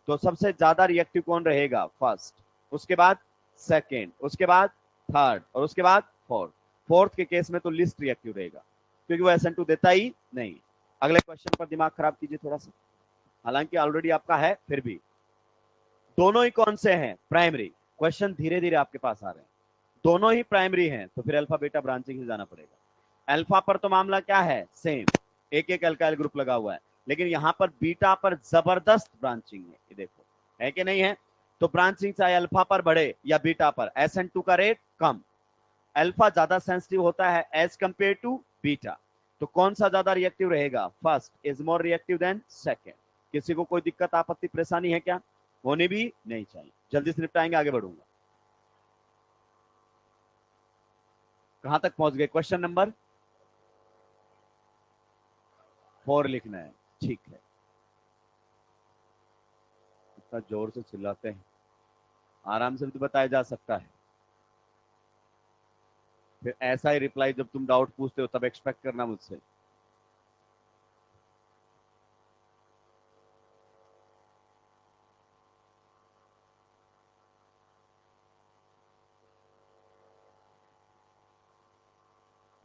तो सबसे ज्यादा रिएक्टिव कौन रहेगा, फर्स्ट, उसके बाद सेकेंड, उसके बाद थर्ड, और उसके बाद फोर्थ। फोर्थ के केस में तो लिस्ट रिएक्टिव रहेगा, क्योंकि वो SN2 देता ही नहीं। अगले क्वेश्चन पर दिमाग खराब कीजिए थोड़ा सा, हालांकि ऑलरेडी आपका है, फिर भी दोनों ही कौन से हैं, प्राइमरी। क्वेश्चन धीरे धीरे आपके पास आ रहे हैं, दोनों ही प्राइमरी हैं, तो फिर अल्फा बीटा ब्रांचिंग से जाना पड़ेगा। अल्फा पर तो मामला क्या है, सेम, एक एक अल्काइल ग्रुप लगा हुआ है, लेकिन यहां पर बीटा पर जबरदस्त ब्रांचिंग है, ये देखो है कि नहीं है। तो ब्रांचिंग चाहे अल्फा पर बढ़े या बीटा पर, SN2 का रेट कम। अल्फा ज्यादा सेंसिटिव होता है एज कंपेयर टू बीटा। तो कौन सा ज्यादा रिएक्टिव रहेगा, first is more reactive than second. किसी को कोई दिक्कत आपत्ति परेशानी है क्या, होनी भी नहीं चाहिए। जल्दी से निपटाएंगे, आगे बढ़ूंगा। कहां तक पहुंच गए, क्वेश्चन नंबर 4 लिखना है, ठीक है। इतना जोर से चिल्लाते हैं, आराम से भी तो बताया जा सकता है। फिर ऐसा ही रिप्लाई जब तुम डाउट पूछते हो तब एक्सपेक्ट करना मुझसे।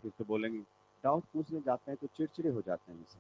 फिर तो बोलेंगे डाउट पूछने जाते हैं तो चिड़चिड़े हो जाते हैं मुझसे।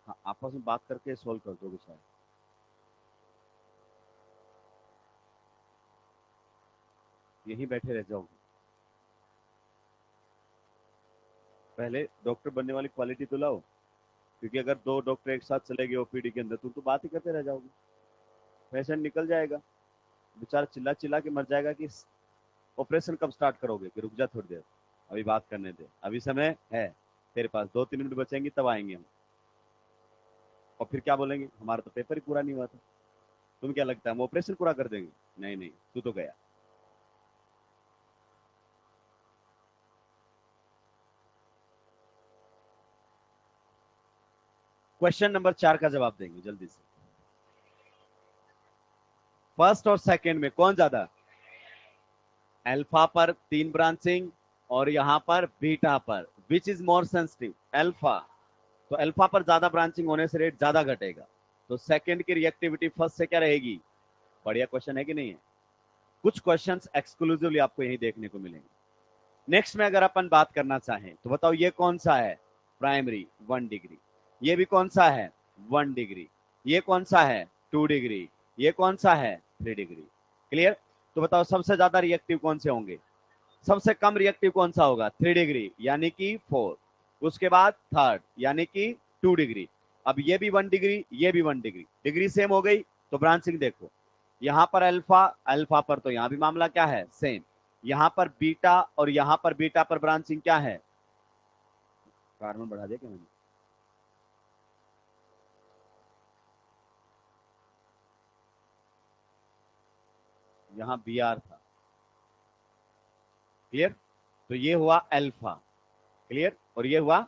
हाँ, आपस में बात करके सोल्व कर दोगे शायद। यहीं बैठे रह जाओगे। पहले डॉक्टर बनने वाली क्वालिटी तो लाओ, क्योंकि अगर 2 डॉक्टर एक साथ चले गए OPD के अंदर तुम तो बात ही करते रह जाओगे, पेशेंट निकल जाएगा, बेचारा चिल्ला चिल्ला के मर जाएगा कि ऑपरेशन कब स्टार्ट करोगे, कि रुक जा थोड़ी देर, अभी बात करने दे, अभी समय है तेरे पास, 2-3 मिनट बचेंगे तब आएंगे हम। और फिर क्या बोलेंगे, हमारा तो पेपर ही पूरा नहीं हुआ था। तुम क्या लगता है हम ऑपरेशन पूरा कर देंगे, नहीं नहीं, तू तो गया। क्वेश्चन नंबर 4 का जवाब देंगे जल्दी से। फर्स्ट और सेकंड में कौन ज्यादा, अल्फा पर 3 ब्रांचिंग और यहां पर बीटा पर, which is more sensitive, alpha. तो अल्फा पर ज्यादा ब्रांचिंग होने से रेट ज्यादा घटेगा, तो सेकंड की रिएक्टिविटी फर्स्ट से क्या रहेगी, बढ़िया क्वेश्चन है कि नहीं है? कुछ क्वेश्चंस एक्सक्लूसिवली आपको यही देखने को मिलेंगे। नेक्स्ट में अगर अपन बात करना चाहें तो बताओ ये कौन सा है? Primary 1 degree. ये भी कौन सा है? 1 डिग्री। ये कौन सा है? 2 डिग्री। ये कौन सा है? 3 डिग्री। क्लियर? तो बताओ सबसे ज्यादा रिएक्टिव कौन से होंगे? सबसे कम रिएक्टिव कौन सा होगा? 3 डिग्री यानी कि 4। उसके बाद थर्ड यानी कि 2 डिग्री। अब ये भी 1 डिग्री, ये भी 1 डिग्री। डिग्री सेम हो गई तो ब्रांचिंग देखो, यहां पर अल्फा, अल्फा पर तो यहां भी मामला क्या है? सेम। यहां पर बीटा और यहां पर बीटा पर ब्रांचिंग क्या है? कार्बन बढ़ा दिया क्या मैंने? यहां बी आर था। क्लियर? तो ये हुआ अल्फा। क्लियर? और ये हुआ,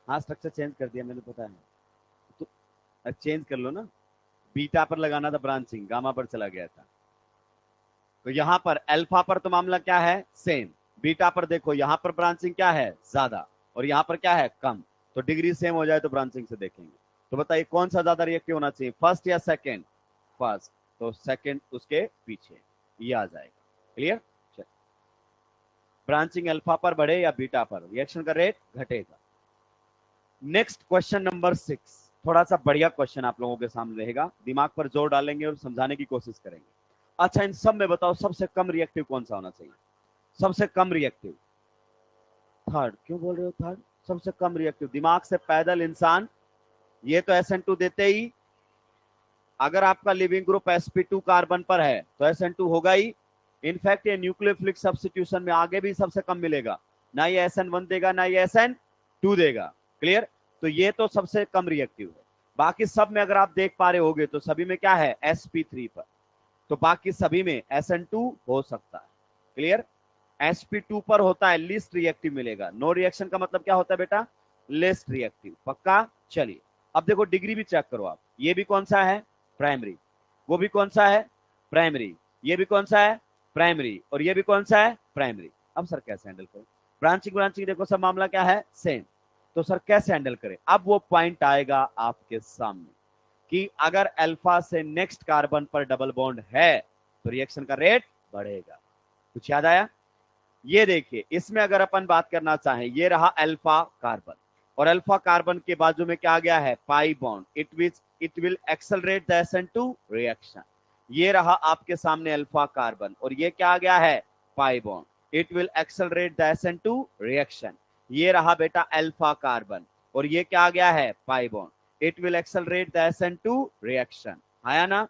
हाँ स्ट्रक्चर चेंज कर दिया मैंने, पता है। तो चेंज कर लो ना, बीटा पर लगाना था ब्रांचिंग, गामा पर चला गया था। तो यहां पर अल्फा पर तो मामला क्या है? सेम। बीटा पर देखो यहां पर ब्रांचिंग क्या है? ज्यादा, और यहां पर क्या है? कम। तो डिग्री सेम हो जाए तो ब्रांचिंग से देखेंगे। तो बताइए कौन सा ज्यादा रिएक्टिव होना चाहिए, फर्स्ट या सेकेंड? फर्स्ट। तो सेकेंड उसके पीछे, ये आ जाएगा। क्लियर? ब्रांचिंग अल्फा पर बढ़े या बीटा पर, रिएक्शन का रेट घटेगा। नेक्स्ट क्वेश्चन नंबर 6, थोड़ा सा बढ़िया क्वेश्चन आप लोगों के सामने रहेगा, दिमाग पर जोर डालेंगे और समझाने की कोशिश करेंगे। अच्छा, इन सब में बताओ सबसे कम रिएक्टिव कौन सा होना चाहिए? सबसे कम रिएक्टिव थर्ड। क्यों बोल रहे हो थर्ड? सबसे कम रिएक्टिव, दिमाग से पैदल इंसान। ये तो SN2 देते ही, अगर आपका लिविंग ग्रुप sp2 कार्बन पर है तो SN2 होगा ही। इनफैक्ट ये न्यूक्लियोफिलिक सब्स्टिट्यूशन में आगे भी सबसे कम मिलेगा, ना ये SN1 देगा ना ये SN2 देगा। क्लियर? तो ये तो सबसे कम रिएक्टिव है। बाकी सब में अगर आप देख पा रहे होगे तो सभी में क्या है? sp3 पर। तो बाकी सभी में SN2 हो सकता है। क्लियर? sp2 पर होता है लिस्ट रिएक्टिव मिलेगा। नो रिएक्शन का मतलब क्या होता है बेटा? Least reactive. पक्का? चलिए अब देखो डिग्री भी चेक करो आप। ये भी कौन सा है? प्राइमरी। वो भी कौन सा है? प्राइमरी। ये भी कौन सा है? प्राइमरी। और ये भी कौन सा है? प्राइमरी। अब सर कैसे हैंडल करें? ब्रांचिंग ब्रांचिंग देखो सब मामला क्या है? सेम। तो सर कैसे हैंडल करें? अब वो पॉइंट आएगा आपके सामने कि अगर अल्फा से नेक्स्ट कार्बन पर डबल बॉन्ड है तो रिएक्शन का रेट बढ़ेगा। कुछ याद आया? ये देखिए, इसमें अगर अपन बात करना चाहें, ये रहा अल्फा कार्बन, और अल्फा कार्बन के बाजू में क्या आ गया है? Pi bond. It will accelerate the SN2 reaction. ये रहा आपके सामने अल्फा कार्बन, और ये क्या आ गया है? Pi bond. It will accelerate the SN2 reaction. ये रहा बेटा अल्फा कार्बन, और ये क्या आ गया है? Pi bond. It will accelerate the SN2 reaction. आया ना?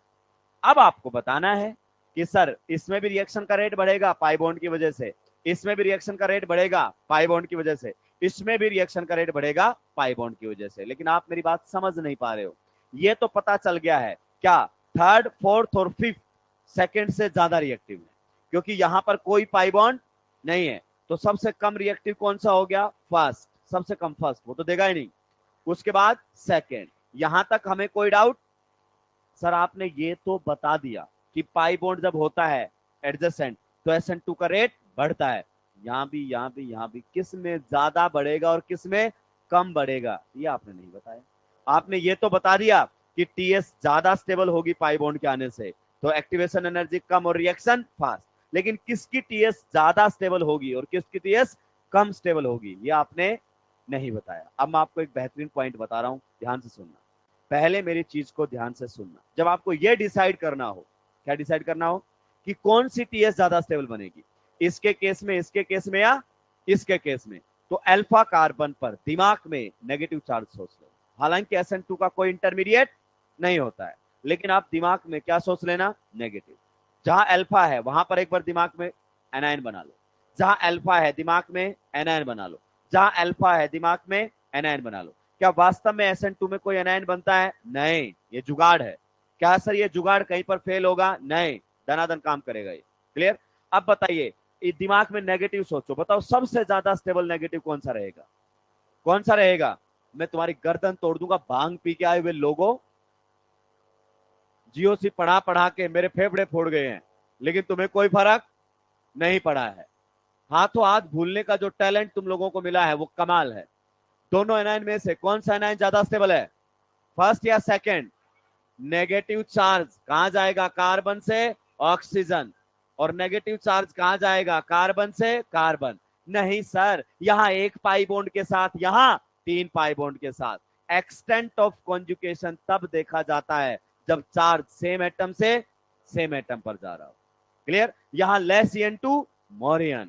अब आपको बताना है कि सर इसमें भी रिएक्शन का रेट बढ़ेगा पाई बॉन्ड की वजह से, इसमें भी रिएक्शन का रेट बढ़ेगा पाई बॉन्ड की वजह से, इसमें भी रिएक्शन का रेट बढ़ेगा पाई बॉन्ड की वजह से। लेकिन आप मेरी बात समझ नहीं पा रहे हो। ये तो पता चल गया है क्या? थर्ड, फोर्थ और फिफ्थ सेकेंड से ज्यादा रिएक्टिव है, क्योंकि यहां पर कोई पाई बॉन्ड नहीं है। तो सबसे कम रिएक्टिव कौन सा हो गया? फर्स्ट। सबसे कम फर्स्ट, वो तो देगा ही नहीं। उसके बाद सेकेंड। यहां तक हमें कोई डाउट? सर आपने ये तो बता दिया कि पाई बॉन्ड जब होता है एडजेसेंट तो SN2 का रेट बढ़ता है। यहां भी, यहां भी, यहां भी, किस में ज्यादा बढ़ेगा और किस में कम बढ़ेगा ये आपने नहीं बताया। आपने ये तो बता दिया कि TS ज्यादा स्टेबल होगी पाई बॉन्ड के आने से, तो एक्टिवेशन एनर्जी कम और रिएक्शन फास्ट। लेकिन किसकी TS ज्यादा स्टेबल होगी और किसकी TS कम स्टेबल होगी ये आपने नहीं बताया। अब मैं आपको एक बेहतरीन पॉइंट बता रहा हूं, ध्यान से सुनना। पहले मेरी चीज को ध्यान से सुनना। जब आपको यह डिसाइड करना हो, क्या डिसाइड करना हो कि कौन सी TS ज्यादा स्टेबल बनेगी, इसके केस में, इसके केस में, या इसके केस में, तो अल्फा कार्बन पर दिमाग में नेगेटिव चार्ज सोच लो। हालांकि SN2 का कोई इंटरमीडिएट नहीं होता है, लेकिन आप दिमाग में क्या सोच लेना? नेगेटिव। जहां अल्फा है वहां पर एक बार दिमाग में एनायन बना लो, जहां अल्फा है दिमाग में एनायन बना लो, जहां अल्फा है दिमाग में एनायन बना लो। क्या वास्तव में SN2 में कोई एनायन बनता है? नहीं, ये जुगाड़ है। क्या सर ये जुगाड़ कहीं पर फेल होगा? नहीं, दनादन काम करेगा ये। क्लियर? अब बताइए, दिमाग में नेगेटिव सोचो, बताओ सबसे ज्यादा स्टेबल नेगेटिव कौन सा रहेगा? कौन सा रहेगा? मैं तुम्हारी गर्दन तोड़ दूंगा, भांग पी के आए हुए लोगों, GOC पढ़ा पढ़ा के मेरे फेफड़े फोड़ गए हैं, लेकिन तुम्हें कोई फर्क नहीं पड़ा है। हाथों हाथ भूलने का जो टैलेंट तुम लोगों को मिला है वो कमाल है। दोनों एनायन में से कौन सा एनायन ज्यादा स्टेबल है? फर्स्ट या सेकंड? नेगेटिव चार्ज कहां जाएगा? कार्बन से ऑक्सीजन। और नेगेटिव चार्ज कहां जाएगा? कार्बन से कार्बन। नहीं सर, यहां एक पाई बॉन्ड के साथ, यहां 3 पाई बॉन्ड के साथ। एक्सटेंट ऑफ कॉन्जुगेशन तब देखा जाता है जब चार्ज सेम एटम से सेम एटम पर जा रहा हो। क्लियर? यहां लेस En2 मोर En।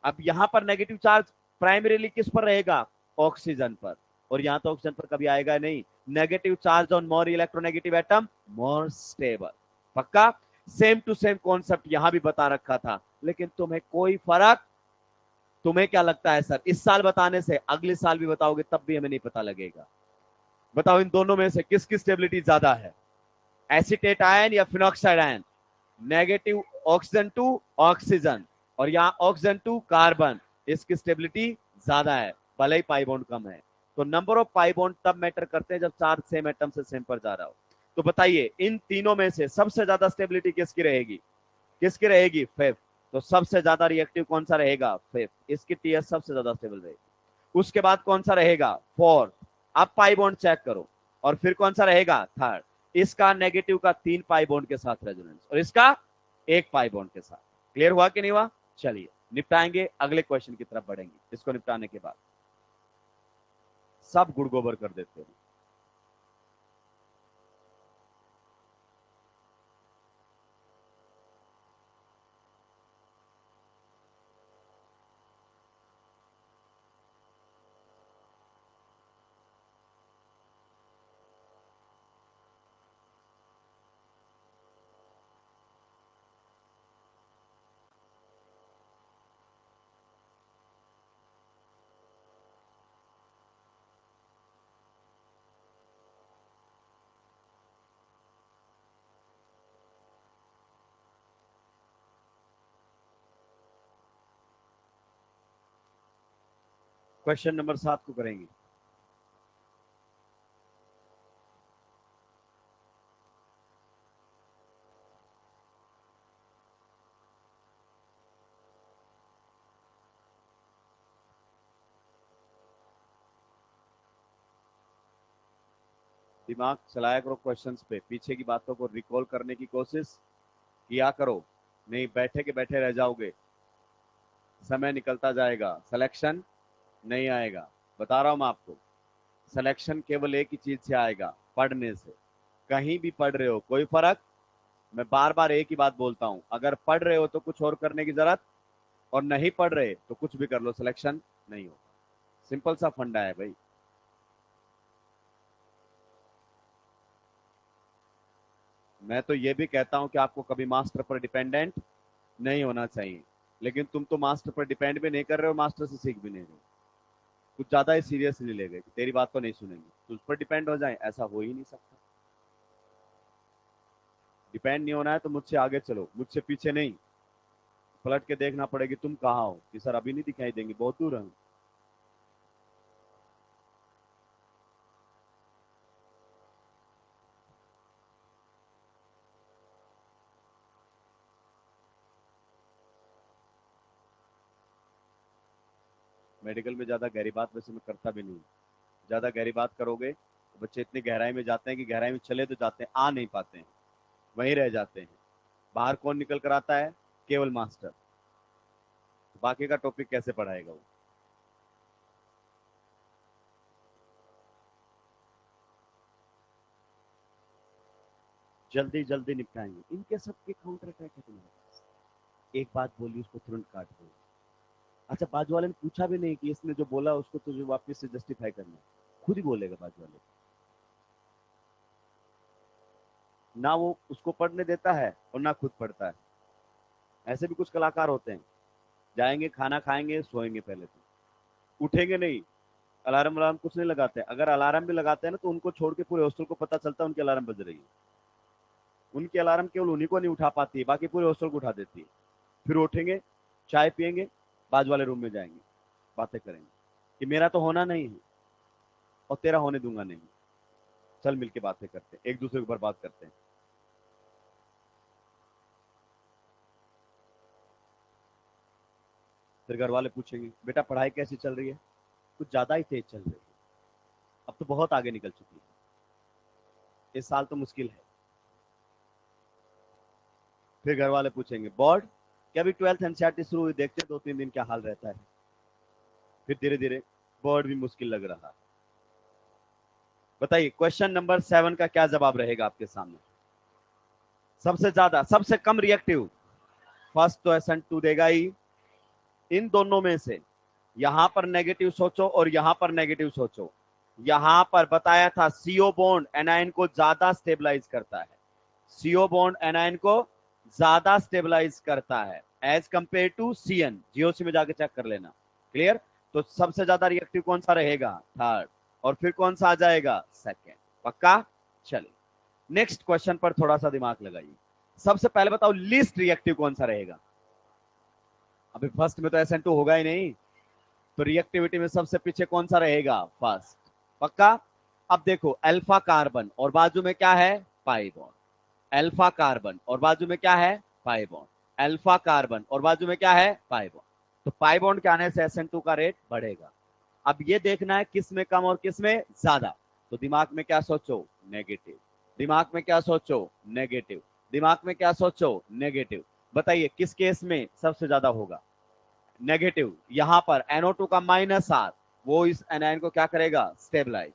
अब यहां पर नेगेटिव चार्ज प्राइमरीली किस पर रहेगा? ऑक्सीजन पर। और यहां तो ऑक्सीजन पर कभी आएगा नहीं। Negative charge on more electronegative atom more stable. पक्का? सेम टू सेम कॉन्सेप्ट यहां भी बता रखा था, लेकिन तुम्हें कोई फर्क, तुम्हें क्या लगता है सर इस साल बताने से अगले साल भी बताओगे तब भी हमें नहीं पता लगेगा? बताओ इन दोनों में से किसकी स्टेबिलिटी ज्यादा है? एसीटेट आयन या phenoxide ion? Negative oxygen to oxygen, और यहां ऑक्सीजन टू कार्बन, इसकी स्टेबिलिटी ज्यादा है भले ही पाई बॉन्ड कम है। तो नंबर ऑफ पाई बॉन्ड तब मैटर करते हैं जब चार्ज सेम एटम से सेम पर जा रहा हो। तो बताइए इन तीनों में से सबसे ज्यादा स्टेबिलिटी किसकी रहेगी? किसकी रहेगी? फिफ्थ। तो सबसे ज्यादा रिएक्टिव कौन सा रहेगा? फिफ्थ। इसकी टीएस सबसे ज्यादा स्टेबल रहेगी। उसके बाद कौन सा रहेगा? फोर्थ। अब पाई बॉन्ड चेक करो। और फिर कौन सा रहेगा? थर्ड। इसका नेगेटिव का 3 पाई बॉन्ड के साथ रेजोनेंस, और इसका 1 पाई बॉन्ड के साथ। क्लियर हुआ कि नहीं हुआ? चलिए निपटाएंगे, अगले क्वेश्चन की तरफ बढ़ेंगे। इसको निपटाने के बाद सब गुड़ गोबर कर देते हैं। क्वेश्चन नंबर 7 को करेंगे। दिमाग चलाया करो क्वेश्चंस पे, पीछे की बातों को रिकॉल करने की कोशिश किया करो, नहीं बैठे के बैठे रह जाओगे, समय निकलता जाएगा, सिलेक्शन नहीं आएगा। बता रहा हूं मैं आपको, सिलेक्शन केवल एक ही चीज से आएगा, पढ़ने से। कहीं भी पढ़ रहे हो कोई फर्क, मैं बार बार एक ही बात बोलता हूं, अगर पढ़ रहे हो तो कुछ और करने की जरूरत, और नहीं पढ़ रहे तो कुछ भी कर लो, सिलेक्शन नहीं होगा। सिंपल सा फंडा है भाई। मैं तो ये भी कहता हूं कि आपको कभी मास्टर पर डिपेंडेंट नहीं होना चाहिए, लेकिन तुम तो मास्टर पर डिपेंड भी नहीं कर रहे हो, मास्टर से सीख भी नहीं रहे हो। कुछ ज्यादा ही सीरियसली ले गए कि तेरी बात तो नहीं सुनेंगे, तो उस पर डिपेंड हो जाए, ऐसा हो ही नहीं सकता। डिपेंड नहीं होना है तो मुझसे आगे चलो, मुझसे पीछे नहीं। पलट के देखना पड़ेगी तुम कहाँ हो, कि सर अभी नहीं दिखाई देंगे, बहुत दूर है। मेडिकल में ज्यादा गहरी बात वैसे मैं करता भी नहीं। ज्यादा गहरी बात करोगे तो बच्चे इतनी गहराई में जाते हैं कि गहराई में चले तो जाते हैं, आ नहीं पाते हैं, वहीं रह जाते हैं। बाहर कौन निकल कर आता है? केवल मास्टर। तो बाकी का टॉपिक कैसे पढ़ाएगा वो? जल्दी जल्दी निपटाएंगे, इनके सबके काउंटर अटैक है तुम्हारे पास। एक बात बोली उसको तुरंत काट दो। अच्छा, बाजू वाले ने पूछा भी नहीं कि इसने जो बोला उसको तुझे वापस से जस्टिफाई करना है, खुद ही बोलेगा बाजू वाले। ना वो उसको पढ़ने देता है और ना खुद पढ़ता है। ऐसे भी कुछ कलाकार होते हैं, जाएंगे खाना खाएंगे सोएंगे, पहले तो उठेंगे नहीं। अलार्म अलार्म कुछ नहीं लगाते, अगर अलार्म भी लगाते हैं ना तो उनको छोड़ के पूरे हॉस्टल को पता चलता है उनकी अलार्म बज रही है। उनकी अलार्म केवल उन्हीं को नहीं उठा पाती है, बाकी पूरे हॉस्टल को उठा देती है। फिर उठेंगे, चाय पियेंगे, बाजू वाले रूम में जाएंगे, बातें करेंगे कि मेरा तो होना नहीं है और तेरा होने दूंगा नहीं। चल मिलके बातें करते हैं, एक दूसरे के ऊपर बात करते हैं। फिर घर वाले पूछेंगे बेटा पढ़ाई कैसी चल रही है? कुछ ज्यादा ही तेज चल रही है, अब तो बहुत आगे निकल चुकी है, इस साल तो मुश्किल है। फिर घर वाले पूछेंगे बोर्ड क्या अभी 12th एनसीईआरटी शुरू हुई, देखते 2-3 दिन क्या हाल रहता है। फिर धीरे धीरे बोर्ड भी मुश्किल लग रहा है। बताइए क्वेश्चन नंबर 7 का क्या जवाब रहेगा आपके सामने। सबसे ज्यादा सबसे कम रिएक्टिव, फर्स्ट तो SN2 देगा ही। इन दोनों में से यहां पर नेगेटिव सोचो और यहां पर नेगेटिव सोचो। यहां पर बताया था CO बॉन्ड एनायन को ज्यादा स्टेबलाइज करता है, CO बॉन्ड एनायन को ज्यादा स्टेबलाइज करता है as compare to CN। GOC में जाके चेक कर लेना। क्लियर। तो सबसे ज्यादा रिएक्टिव कौन सा रहेगा, थर्ड, और फिर कौन सा आ जाएगा, सेकेंड। पक्का। चलिए नेक्स्ट क्वेश्चन पर थोड़ा सा दिमाग लगाइए। सबसे पहले बताओ लीस्ट रिएक्टिव कौन सा रहेगा। अभी फर्स्ट में तो SN2 होगा ही नहीं, तो रिएक्टिविटी में सबसे पीछे कौन सा रहेगा, फर्स्ट। पक्का। अब देखो अल्फा कार्बन और बाजू में क्या है, पाई बॉन्ड। अल्फा कार्बन और बाजू में क्या है, पाई बॉन्ड। अल्फा कार्बन और बाजू में क्या है, पाई बॉन्ड। तो पाई बॉन्ड के आने से SN2 का रेट बढ़ेगा। अब ये देखना है किस में कम और किस में ज्यादा। तो दिमाग में क्या सोचो, नेगेटिव। दिमाग में क्या सोचो, नेगेटिव। दिमाग में क्या सोचो, नेगेटिव। बताइए किस केस में सबसे ज्यादा होगा, नेगेटिव। यहां पर NO2 का -R वो इस एनायन को क्या करेगा, स्टेबलाइज।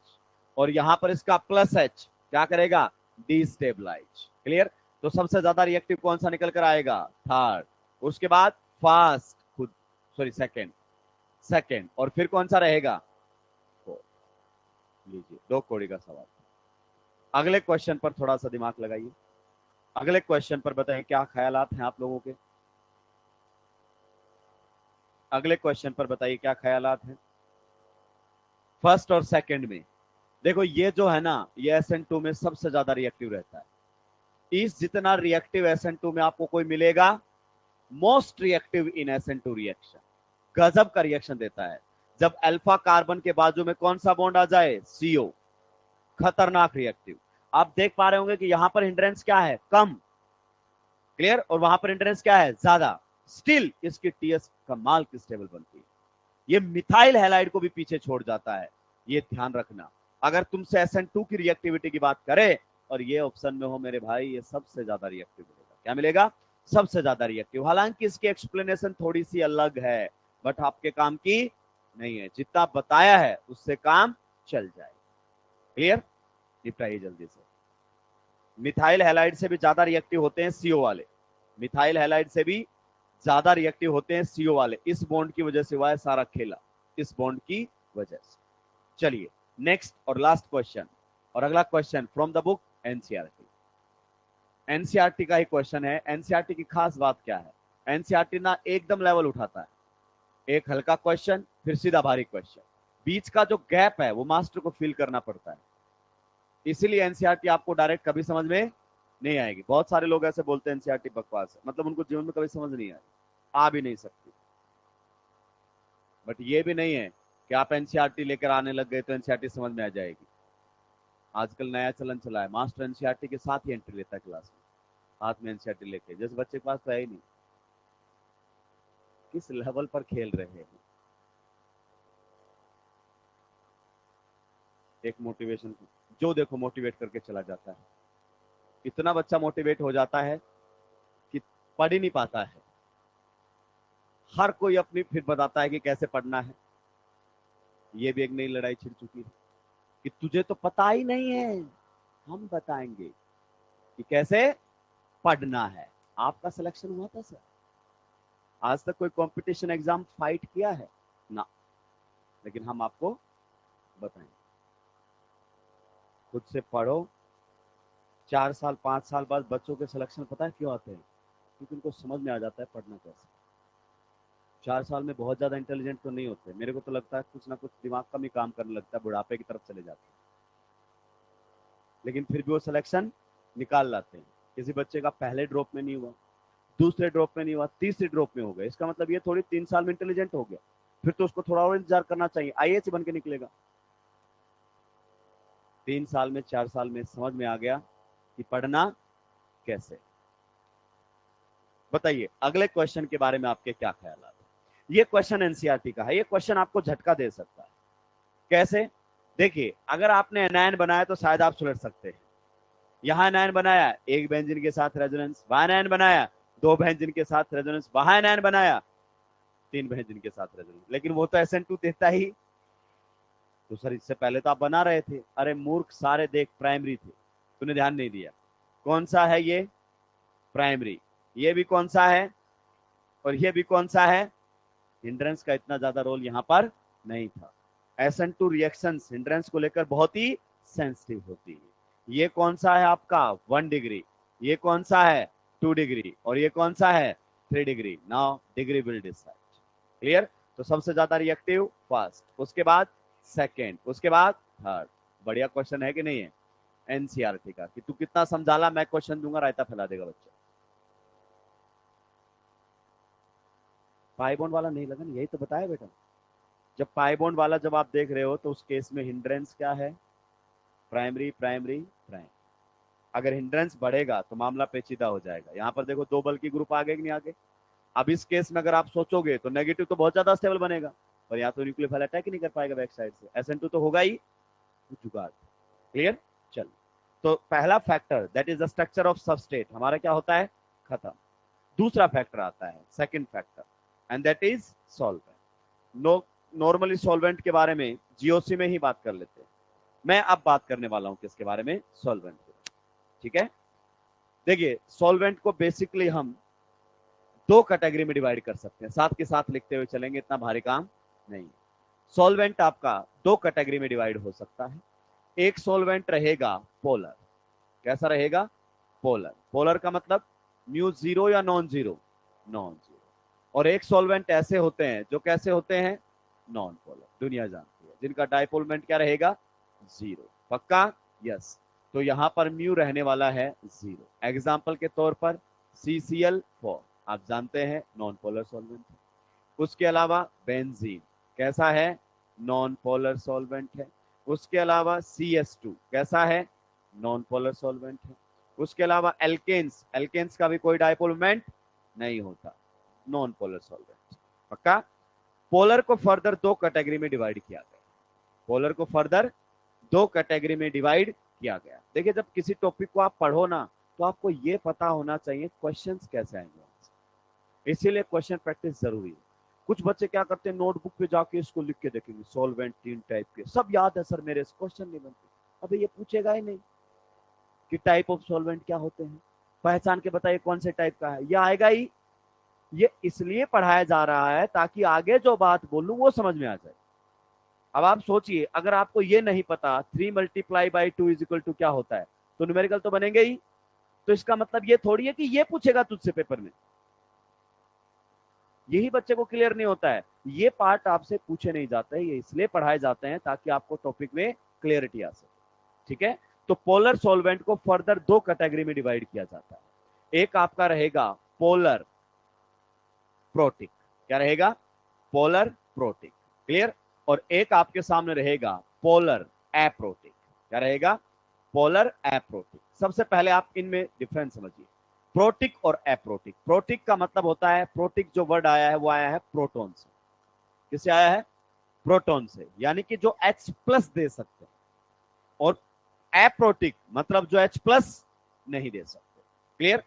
और यहां पर इसका +H क्या करेगा, डिस्टेबलाइज। क्लियर। तो सबसे ज्यादा रिएक्टिव कौन सा निकल कर आएगा, थर्ड। उसके बाद फर्स्ट, खुद सॉरी सेकंड, सेकंड, और फिर कौन सा रहेगा, फोर्थ। लीजिए 2 कौड़ी का सवाल। अगले क्वेश्चन पर थोड़ा सा दिमाग लगाइए। अगले क्वेश्चन पर बताएं क्या ख्यालात हैं आप लोगों के। अगले क्वेश्चन पर बताइए क्या ख्यालात हैं फर्स्ट और सेकंड में। देखो ये जो है ना, ये SN2 में सबसे ज्यादा रिएक्टिव रहता है। इस जितना रिएक्टिव SN2 में आपको कोई मिलेगा, मोस्ट रिएक्टिव इन SN2 रिएक्शन, गजब का रिएक्शन देता है। जब अल्फा कार्बन के बाजू में कौन सा बॉन्ड आ जाए, CO, खतरनाक रिएक्टिव। आप देख पा रहे होंगे कि यहां पर हिंड्रेंस क्या है, कम। क्लियर। और वहां पर हिंड्रेंस क्या है, ज्यादा। स्टिल इसकी TS कमाल की स्टेबल बनती है। ये मिथाइल हैलाइड को भी पीछे छोड़ जाता है, ये ध्यान रखना। अगर तुमसे SN2 की रिएक्टिविटी की बात करें और ये ऑप्शन में हो मेरे भाई, ये सबसे ज्यादा रिएक्टिव मिलेगा। क्या मिलेगा, सबसे ज्यादा रिएक्टिव। हालांकि इसकी एक्सप्लेनेशन थोड़ी सी अलग है, बट आपके काम की नहीं है। जितना बताया है उससे काम चल जाए। क्लियर। निपटाइए जल्दी से। मिथाइल हैलाइड से भी ज्यादा रिएक्टिव होते हैं CO वाले, मिथाइल हैलाइड से भी ज्यादा रिएक्टिव होते हैं CO वाले। इस बॉन्ड की वजह से हुआ है सारा खेला, इस बॉन्ड की वजह से। चलिए नेक्स्ट और लास्ट क्वेश्चन, और अगला question from the book NCERT. NCERT का ही क्वेश्चन है। एनसीईआरटी की खास बात क्या है, एनसीईआरटी ना एकदम लेवल उठाता है, एक हल्का क्वेश्चन फिर सीधा भारी क्वेश्चन, बीच का जो गैप है वो मास्टर को फिल करना पड़ता है। इसीलिए एनसीईआरटी आपको डायरेक्ट कभी समझ में नहीं आएगी। बहुत सारे लोग ऐसे बोलते हैं एनसीईआरटी बकवास है, मतलब उनको जीवन में कभी समझ नहीं आई, आ भी नहीं सकती। बट ये भी नहीं है कि आप एनसीईआरटी लेकर आने लग गए तो एनसीईआरटी समझ में आ जाएगी। आजकल नया चलन चला है, मास्टर एनसीईआरटी के साथ ही एंट्री लेता है क्लास में, हाथ में एनसीईआरटी लेके, जिस बच्चे के पास तो है ही नहीं। किस लेवल पर खेल रहे हैं। एक मोटिवेशन जो देखो मोटिवेट करके चला जाता है, इतना बच्चा मोटिवेट हो जाता है कि पढ़ ही नहीं पाता है। हर कोई अपनी फिर बताता है कि कैसे पढ़ना है। ये भी एक नई लड़ाई छिड़ चुकी है कि तुझे तो पता ही नहीं है, हम बताएंगे कि कैसे पढ़ना है। आपका सिलेक्शन हुआ था सर? आज तक कोई कंपटीशन एग्जाम फाइट किया है ना, लेकिन हम आपको बताएंगे। खुद से पढ़ो। 4 साल 5 साल बाद बच्चों के सिलेक्शन पता है क्यों आते हैं, क्योंकि उनको समझ में आ जाता है पढ़ना कैसे। 4 साल में बहुत ज्यादा इंटेलिजेंट तो नहीं होते, मेरे को तो लगता है कुछ ना कुछ दिमाग कम ही काम करने लगता है, बुढ़ापे की तरफ चले जाते हैं, लेकिन फिर भी वो सिलेक्शन निकाल लाते हैं। किसी बच्चे का पहले ड्रॉप में नहीं हुआ, दूसरे ड्रॉप में नहीं हुआ, तीसरे ड्रॉप में हो गया, इसका मतलब ये थोड़ी 3 साल में इंटेलिजेंट हो गया, फिर तो उसको थोड़ा और इंतजार करना चाहिए, IAS बन के निकलेगा। 3 साल में 4 साल में समझ में आ गया कि पढ़ना कैसे। बताइए अगले क्वेश्चन के बारे में आपके क्या ख्याल है। ये क्वेश्चन एनसीईआरटी का है, ये क्वेश्चन आपको झटका दे सकता है। कैसे, देखिए अगर आपने एनायन बनाया तो शायद आप सुलझ सकते हैं। यहां एनायन बनाया एक बेंजीन के साथ रेजोनेंस, वहां एनायन बनाया 2 बेंजीन के साथ रेजोनेंस, वहां एनायन बनाया 3 बेंजीन के साथ रेजोनेंस, लेकिन वो तो SN2 देता ही। तो सर इससे पहले तो आप बना रहे थे। अरे मूर्ख, सारे देख प्राइमरी थे, तूने ध्यान नहीं दिया। कौन सा है ये? प्राइमरी। ये भी कौन सा है और ये भी कौन सा है? हिंड्रेंस का इतना ज्यादा रोल यहां पर नहीं था। SN2 रिएक्शंस हिंड्रेंस को लेकर बहुत ही सेंसिटिव होती है। ये कौन सा है आपका? 1 डिग्री। ये कौन सा है? 2 डिग्री। और ये कौन सा है? 3 degree. Now degree will decide. Clear? तो सबसे ज्यादा रिएक्टिव फर्स्ट, उसके बाद सेकेंड, उसके बाद थर्ड। बढ़िया क्वेश्चन है कि नहीं है? एनसीईआरटी का कि तू कितना समझाला, मैं क्वेश्चन दूंगा, रायता फैला देगा बच्चा। पाई बॉन्ड वाला नहीं लगा ना, यही तो बताया बेटा। जब पाई बॉन्ड वाला जब आप देख रहे हो तो उस केस में हिंड्रेंस क्या है? Primary primary primary. अगर हिंड्रेंस बढ़ेगा तो मामला पेचीदा हो जाएगा। यहाँ पर देखो 2 बल की ग्रुप आगे कि नहीं आगे। अब इस केस में अगर आप सोचोगे तो नेगेटिव तो बहुत ज्यादा स्टेबल बनेगा, पर यहाँ तो न्यूक्लियोफाइल अटैक ही नहीं कर पाएगा बैक साइड से, SN2 तो होगा ही, जुगाड़। क्लियर? चल, तो पहला factor that is the structure of substrate हमारा क्या होता है? खत्म। दूसरा फैक्टर आता है, second factor, and that is solvent. Normally solvent के बारे में जीओसी में ही बात कर लेते हैं। मैं अब बात करने वाला हूं किसके बारे में? सॉल्वेंट। ठीक है, देखिए सॉल्वेंट को बेसिकली हम 2 कैटेगरी में डिवाइड कर सकते हैं, साथ के साथ लिखते हुए चलेंगे, इतना भारी काम नहीं। सॉल्वेंट आपका 2 कैटेगरी में डिवाइड हो सकता है। एक सॉल्वेंट रहेगा पोलर। कैसा रहेगा? पोलर। पोलर का मतलब म्यू 0 या नॉन जीरो? Non zero. और एक सॉल्वेंट ऐसे होते हैं जो कैसे होते हैं? Non polar. दुनिया जानती है, जिनका डाइपोलमेंट क्या रहेगा? 0। पक्का? यस। तो यहां पर म्यू रहने वाला है 0। एग्जाम्पल के तौर पर CCl4 आप जानते हैं नॉन पोलर सॉल्वेंट है। उसके अलावा बेंजीन कैसा है? नॉन पोलर सॉल्वेंट है। उसके अलावा CS2 कैसा है? नॉन पोलर सॉल्वेंट है। उसके अलावा एल्केन्स, एल्केन्स का भी कोई डाइपोलमेंट नहीं होता, नॉन पोलर सॉल्वेंट। पक्का? पोलर को फर्दर 2 कैटेगरी में डिवाइड किया गया। पोलर को फर्दर 2 कैटेगरी में डिवाइड किया गया। देखिए जब किसी टॉपिक को आप पढ़ो ना, तो आपको ये पता होना चाहिए क्वेश्चंस कैसे आएंगे, इसीलिए क्वेश्चन प्रैक्टिस जरूरी है। कुछ बच्चे क्या करते हैं, नोटबुक पे जाके इसको लिख के देखेंगे, सॉल्वेंट 3 टाइप के, सब याद है सर मेरे, क्वेश्चन नहीं बनते। अबे ये पूछेगा ही नहीं कि टाइप ऑफ सॉल्वेंट क्या होते हैं, पहचान के बताइए कौन से टाइप का है, ये आएगा ही। ये इसलिए पढ़ाया जा रहा है ताकि आगे जो बात बोलूं वो समझ में आ जाए। अब आप सोचिए, अगर आपको ये नहीं पता 3 × 2 = क्या होता है, तो न्यूमेरिकल तो बनेंगे ही। तो इसका मतलब ये थोड़ी है कि ये पूछेगा तुझसे पेपर में। यही बच्चे को क्लियर नहीं होता है, ये पार्ट आपसे पूछे नहीं जाते हैं, ये इसलिए पढ़ाए जाते हैं ताकि आपको टॉपिक में क्लियरिटी आ सके। ठीक है, तो पोलर सॉल्वेंट को फर्दर 2 कैटेगरी में डिवाइड किया जाता है। एक आपका रहेगा पोलर प्रोटिक। क्या रहेगा? Polar protic. क्लियर? और एक आपके सामने रहेगा पोलर एप्रोटिक। क्या रहेगा? Polar aprotic. सबसे पहले आप इनमें डिफरेंस समझिए, प्रोटिक और एप्रोटिक। प्रोटिक का मतलब होता है, प्रोटिक जो वर्ड आया है वो आया है प्रोटॉन से। किससे आया है? प्रोटॉन से, यानी कि जो H+ दे सकते हैं। और एप्रोटिक मतलब जो H+ नहीं दे सकते। क्लियर?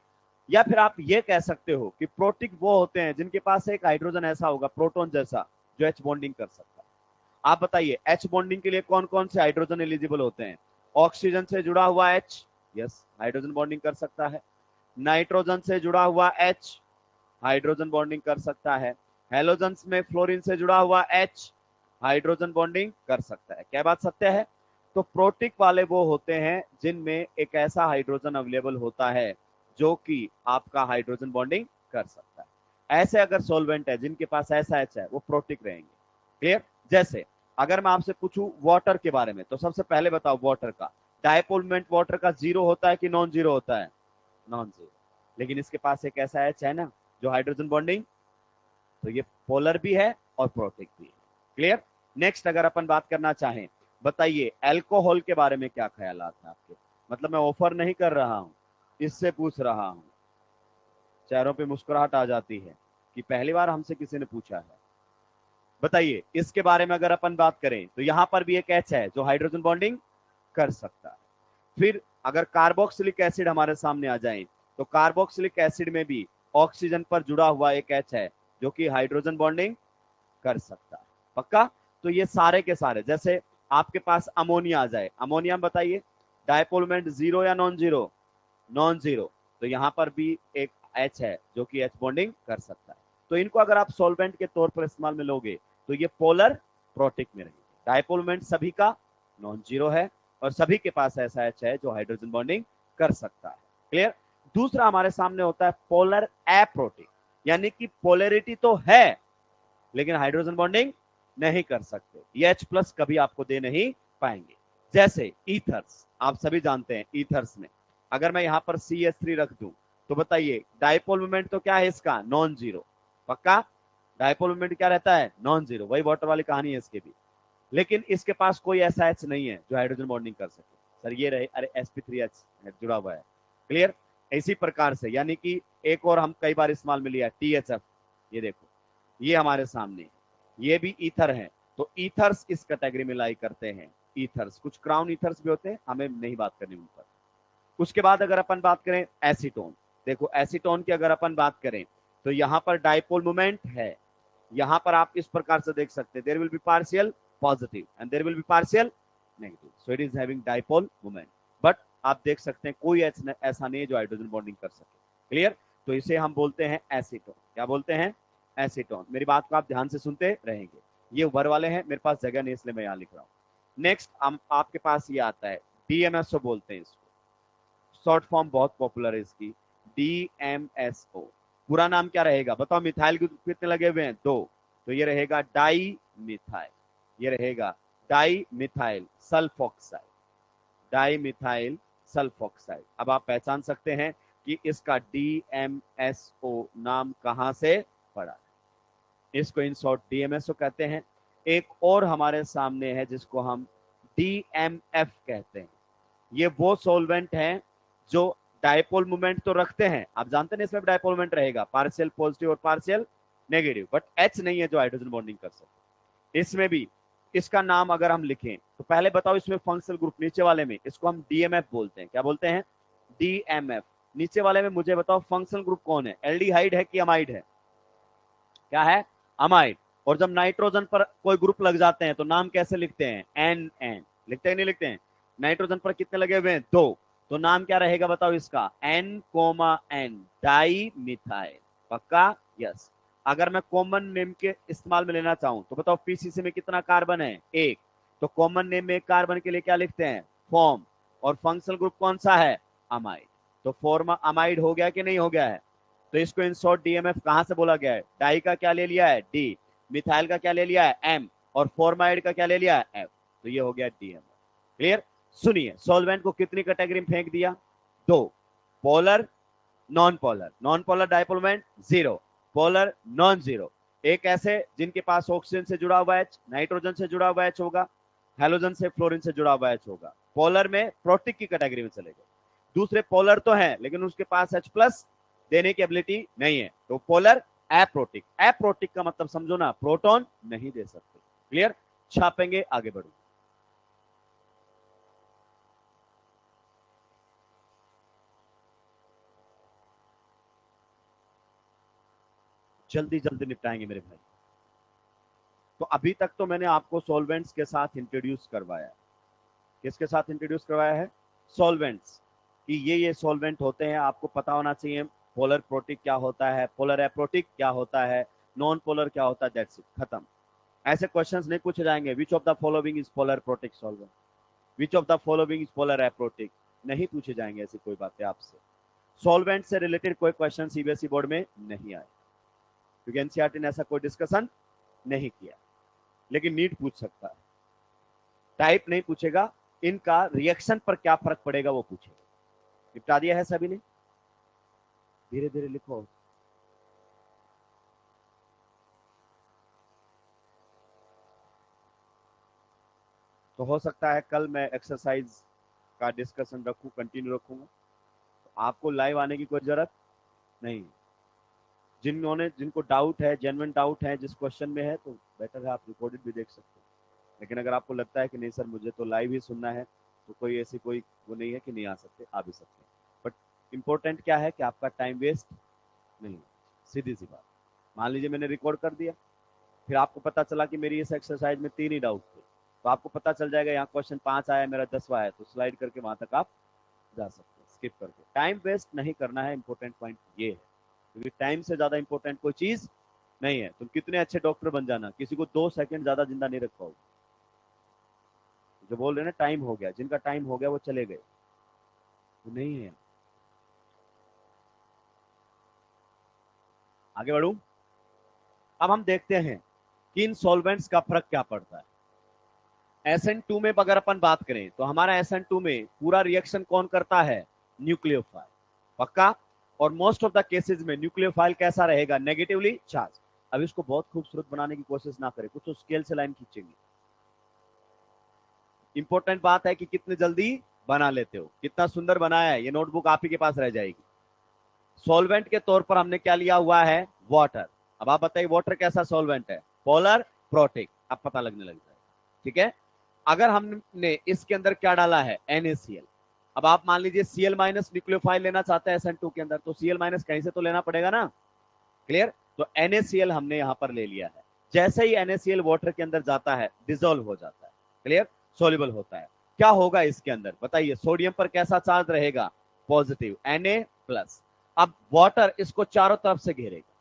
या फिर आप ये कह सकते हो कि प्रोटिक वो होते हैं जिनके पास एक हाइड्रोजन ऐसा होगा प्रोटॉन जैसा जो H बॉन्डिंग कर सकता है। आप बताइए H बॉन्डिंग के लिए कौन कौन से हाइड्रोजन एलिजिबल होते हैं? ऑक्सीजन से जुड़ा हुआ H, यस, हाइड्रोजन बॉन्डिंग कर सकता है। नाइट्रोजन से जुड़ा हुआ H, हाइड्रोजन बॉन्डिंग कर सकता है। हेलोजन में फ्लोरीन से जुड़ा हुआ H, हाइड्रोजन बॉन्डिंग कर सकता है। क्या बात सत्य है? तो प्रोटिक वाले वो होते हैं जिनमें एक ऐसा हाइड्रोजन अवेलेबल होता है जो कि आपका हाइड्रोजन बॉन्डिंग कर सकता है। ऐसे अगर सॉल्वेंट है जिनके पास ऐसा H है, वो प्रोटिक रहेंगे। क्लियर? जैसे अगर मैं आपसे पूछूं वाटर के बारे में, तो सबसे पहले बताओ वाटर का डायपोलमेंट वाटर का 0 होता है कि नॉन जीरो होता है? Non zero. लेकिन इसके पास एक ऐसा H है ना जो हाइड्रोजन बॉन्डिंग, तो ये पोलर भी है और प्रोटिक भी है। क्लियर? नेक्स्ट अगर अपन बात करना चाहें, बताइए अल्कोहल के बारे में क्या ख्यालात है आपके? मतलब मैं ऑफर नहीं कर रहा हूं, इससे पूछ रहा हूं। चेहरों पे मुस्कुराहट आ जाती है कि पहली बार हमसे किसी ने पूछा है। बताइए इसके बारे में अगर अपन बात करें तो यहां पर भी एक H है जो हाइड्रोजन बॉन्डिंग कर सकता है। फिर अगर कार्बोक्सिलिक एसिड हमारे सामने आ जाए, तो कार्बोक्सिलिक एसिड में भी ऑक्सीजन पर जुड़ा हुआ एक H है जो कि हाइड्रोजन बॉन्डिंग कर सकता है। पक्का? तो ये सारे के सारे, जैसे आपके पास अमोनिया आ जाए, अमोनिया में बताइए डायपोल मोमेंट जीरो या नॉन जीरो? Non zero. तो यहां पर भी एक H है जो कि H बॉन्डिंग कर सकता है। तो इनको अगर आप सॉल्वेंट के तौर पर इस्तेमाल में लोगे तो ये पोलर प्रोटिक में रहेंगे। डायपोल मोमेंट सभी का नॉन जीरो है और सभी के पास ऐसा H है जो हाइड्रोजन बॉन्डिंग कर सकता है। क्लियर? दूसरा हमारे सामने होता है पोलर एप्रोटिक, यानी कि पोलरिटी तो है लेकिन हाइड्रोजन बॉन्डिंग नहीं कर सकते, ये H प्लस कभी आपको दे नहीं पाएंगे। जैसे ईथर्स, आप सभी जानते हैं ईथर्स में अगर मैं यहां पर CH3 रख दूं तो बताइए डायपोल मोमेंट तो क्या है इसका? Non zero. पक्का? डायपोल मोमेंट क्या रहता है? Non zero. वही वाटर वाली कहानी है इसके भी, लेकिन इसके पास कोई ऐसा H नहीं है जो हाइड्रोजन बॉन्डिंग कर सके। सर ये रहे, अरे sp3H जुड़ा हुआ है। क्लियर? इसी प्रकार से, यानी कि एक और हम कई बार इस्तेमाल में लिया THF, ये देखो ये हमारे सामने, ये भी ईथर है। तो ईथर्स इस कैटेगरी में लाई करते हैं। ईथर्स, कुछ क्राउन ईथर्स भी होते हैं, हमें नहीं बात करनी उन पर। उसके बाद अगर अपन बात करें एसीटोन, देखो एसीटोन की अगर अपन बात करें तो यहां पर डायपोल मोमेंट है, यहां पर आप इस प्रकार से देख सकते हैं, there will be partial positive and there will be partial negative, so it is having dipole moment. But आप देख सकते हैं कोई ऐसा नहीं है जो हाइड्रोजन बॉन्डिंग कर सके। क्लियर? तो इसे हम बोलते हैं एसीटोन। क्या बोलते हैं? एसीटोन। मेरी बात को आप ध्यान से सुनते रहेंगे। ये ऊपर वाले हैं, मेरे पास जगह नहीं इसलिए मैं यहां लिख रहा हूं। नेक्स्ट आपके पास ये आता है DMSO बोलते हैं इसको, शॉर्ट फॉर्म बहुत पॉपुलर है इसकी, DMSO। पूरा नाम क्या रहेगा बताओ? मिथाइल के कितने लगे हुए हैं? दो, तो ये रहेगा डाई मिथाइल, ये रहेगा di methyl sulphoxide, di methyl sulphoxide. अब आप पहचान सकते हैं कि इसका DMSO नाम कहां से पड़ा, इसको इन शॉर्ट DMSO कहते हैं। एक और हमारे सामने है जिसको हम DMF कहते हैं। ये वो सॉल्वेंट हैं जो डायपोल मोमेंट तो रखते हैं, आप जानते हैं इसमें डायपोल मोमेंट रहेगा, पार्शियल पॉजिटिव और पार्शियल नेगेटिव, बट H नहीं है जो हाइड्रोजन बॉन्डिंग कर सकते। इसमें भी इसका नाम अगर हम लिखें तो पहले बताओ इसमें फंक्शनल ग्रुप नीचे वाले में, इसको हम DMF बोलते हैं। क्या बोलते हैं? DMF। नीचे वाले में मुझे बताओ फंक्शनल ग्रुप कौन है? एल्डिहाइड है कि अमाइड है? क्या है? अमाइड। और जब नाइट्रोजन पर कोई ग्रुप लग जाते हैं तो नाम कैसे लिखते हैं? NN। लिखते हैं नहीं लिखते हैं? नाइट्रोजन पर कितने लगे हुए हैं? दो, तो नाम क्या रहेगा बताओ इसका? N, di methyl. पक्का? यस। अगर मैं कॉमन नेम के इस्तेमाल में लेना चाहूं तो बताओ पीसीसी में कितना कार्बन है? एक। तो कॉमन नेम में एक कार्बन के लिए क्या लिखते हैं? फॉर्म। और फंक्शनल ग्रुप कौन सा है? अमाइड। तो फॉर्मा अमाइड हो गया कि नहीं हो गया है? तो इसको इन शॉर्ट DMF कहां से बोला गया है? डाई का क्या ले लिया है? D, मिथाइल का क्या ले लिया है? M, और फॉर्माइड का क्या ले लिया है? F। तो ये हो गया DMF। क्लियर? सुनिए, सॉल्वेंट को कितनी कैटेगरी में फेंक दिया? दो, polar non polar. Non polar dipole moment zero, polar non zero. एक ऐसे जिनके पास ऑक्सीजन से जुड़ा हुआ H, नाइट्रोजन से जुड़ा हुआ H होगा, हेलोजन से फ्लोरीन से जुड़ा हुआ H होगा। पोलर में प्रोटिक की कैटेगरी में चले गए। दूसरे पोलर तो हैं लेकिन उसके पास H प्लस देने की एबिलिटी नहीं है, तो पोलर एप्रोटिक। एप्रोटिक का मतलब समझो ना, प्रोटॉन नहीं दे सकते। क्लियर? छापेंगे, आगे बढ़ो। जल्दी जल्दी निपटाएंगे मेरे भाई। तो अभी तक तो मैंने आपको सॉल्वेंट्स के साथ इंट्रोड्यूस करवाया है। किसके साथ इंट्रोड्यूस करवाया है? सॉल्वेंट्स, कि ये सॉल्वेंट होते हैं, आपको पता होना चाहिए। पोलर प्रोटिक क्या होता है, पोलर एप्रोटिक क्या होता है, नॉन पोलर क्या होता है, दैट्स इट, खत्म। ऐसे क्वेश्चंस नहीं पूछे जाएंगे which of the following is polar protic solvent, which of the following is polar aprotic, नहीं पूछे जाएंगे ऐसी कोई बातें आपसे। सॉल्वेंट से रिलेटेड कोई क्वेश्चन सीबीएसई बोर्ड में नहीं आए क्योंकि एनसीईआरटी ने ऐसा कोई डिस्कशन नहीं किया, लेकिन नीट पूछ सकता है। टाइप नहीं पूछेगा, इनका रिएक्शन पर क्या फर्क पड़ेगा वो पूछेगा। निपटा दिया है सभी ने? धीरे धीरे लिखो। तो हो सकता है कल मैं एक्सरसाइज का डिस्कशन रखूं, कंटिन्यू रखूंगा, तो आपको लाइव आने की कोई जरूरत नहीं। जिनको डाउट है, जेन्युइन डाउट है, जिस क्वेश्चन में है, तो बेटर है आप रिकॉर्डेड भी देख सकते हैं। लेकिन अगर आपको लगता है कि नहीं सर मुझे तो लाइव ही सुनना है, तो कोई ऐसी कोई वो नहीं है कि नहीं आ सकते, आ भी सकते हैं। बट इम्पोर्टेंट क्या है कि आपका टाइम वेस्ट नहीं, सीधी सी बात। मान लीजिए मैंने रिकॉर्ड कर दिया, फिर आपको पता चला कि मेरी इस एक्सरसाइज में 3 ही डाउट थे, तो आपको पता चल जाएगा यहाँ क्वेश्चन 5 आया, मेरा 10वां आया, तो स्लाइड करके वहां तक आप जा सकते हैं स्किप करके। टाइम वेस्ट नहीं करना है, इंपॉर्टेंट पॉइंट ये है, क्योंकि टाइम से ज्यादा इंपॉर्टेंट कोई चीज नहीं है। तुम कितने अच्छे डॉक्टर बन जाना, किसी को 2 सेकंड ज्यादा जिंदा नहीं रख पाओगे। जो बोल रहे ना टाइम हो गया, जिनका टाइम हो गया वो चले गए, वो नहीं है। आगे बढ़ू। अब हम देखते हैं कि इन सॉल्वेंट्स का फर्क क्या पड़ता है। SN2 में अगर अपन बात करें तो हमारा SN2 में पूरा रिएक्शन कौन करता है, न्यूक्लियोफाइल, पक्का। और मोस्ट ऑफ द केसेस में न्यूक्लियोफाइल कैसा रहेगा, नेगेटिवली चार्ज। अब इसको बहुत खूबसूरत बनाने की कोशिश ना करें, कुछ तो स्केल से लाइन खींचेंगे। इंपॉर्टेंट बात है कि कितने जल्दी बना लेते हो, कितना सुंदर बनाया है, ये नोटबुक आप ही के पास रह जाएगी। सॉल्वेंट के तौर पर हमने क्या लिया हुआ है, वाटर। अब आप बताइए वाटर कैसा सॉल्वेंट है, पोलर प्रोटिक, अब पता लगने लग जाएगा, ठीक है। अगर हमने इसके अंदर क्या डाला है, NaCl। अब आप मान लीजिए Cl माइनस न्यूक्लियोफाइल लेना चाहते हैं SN2 के अंदर, तो Cl माइनस कहीं से तो लेना पड़ेगा ना, क्लियर। तो NaCl हमने यहां पर ले लिया है। जैसे ही NaCl वाटर के अंदर जाता है डिजोल्व हो जाता है, क्लियर, सोल्यूबल होता है। क्या होगा इसके अंदर बताइए, सोडियम पर कैसा चार्ज रहेगा, पॉजिटिव, Na प्लस। अब वाटर इसको चारों तरफ से घेरेगा,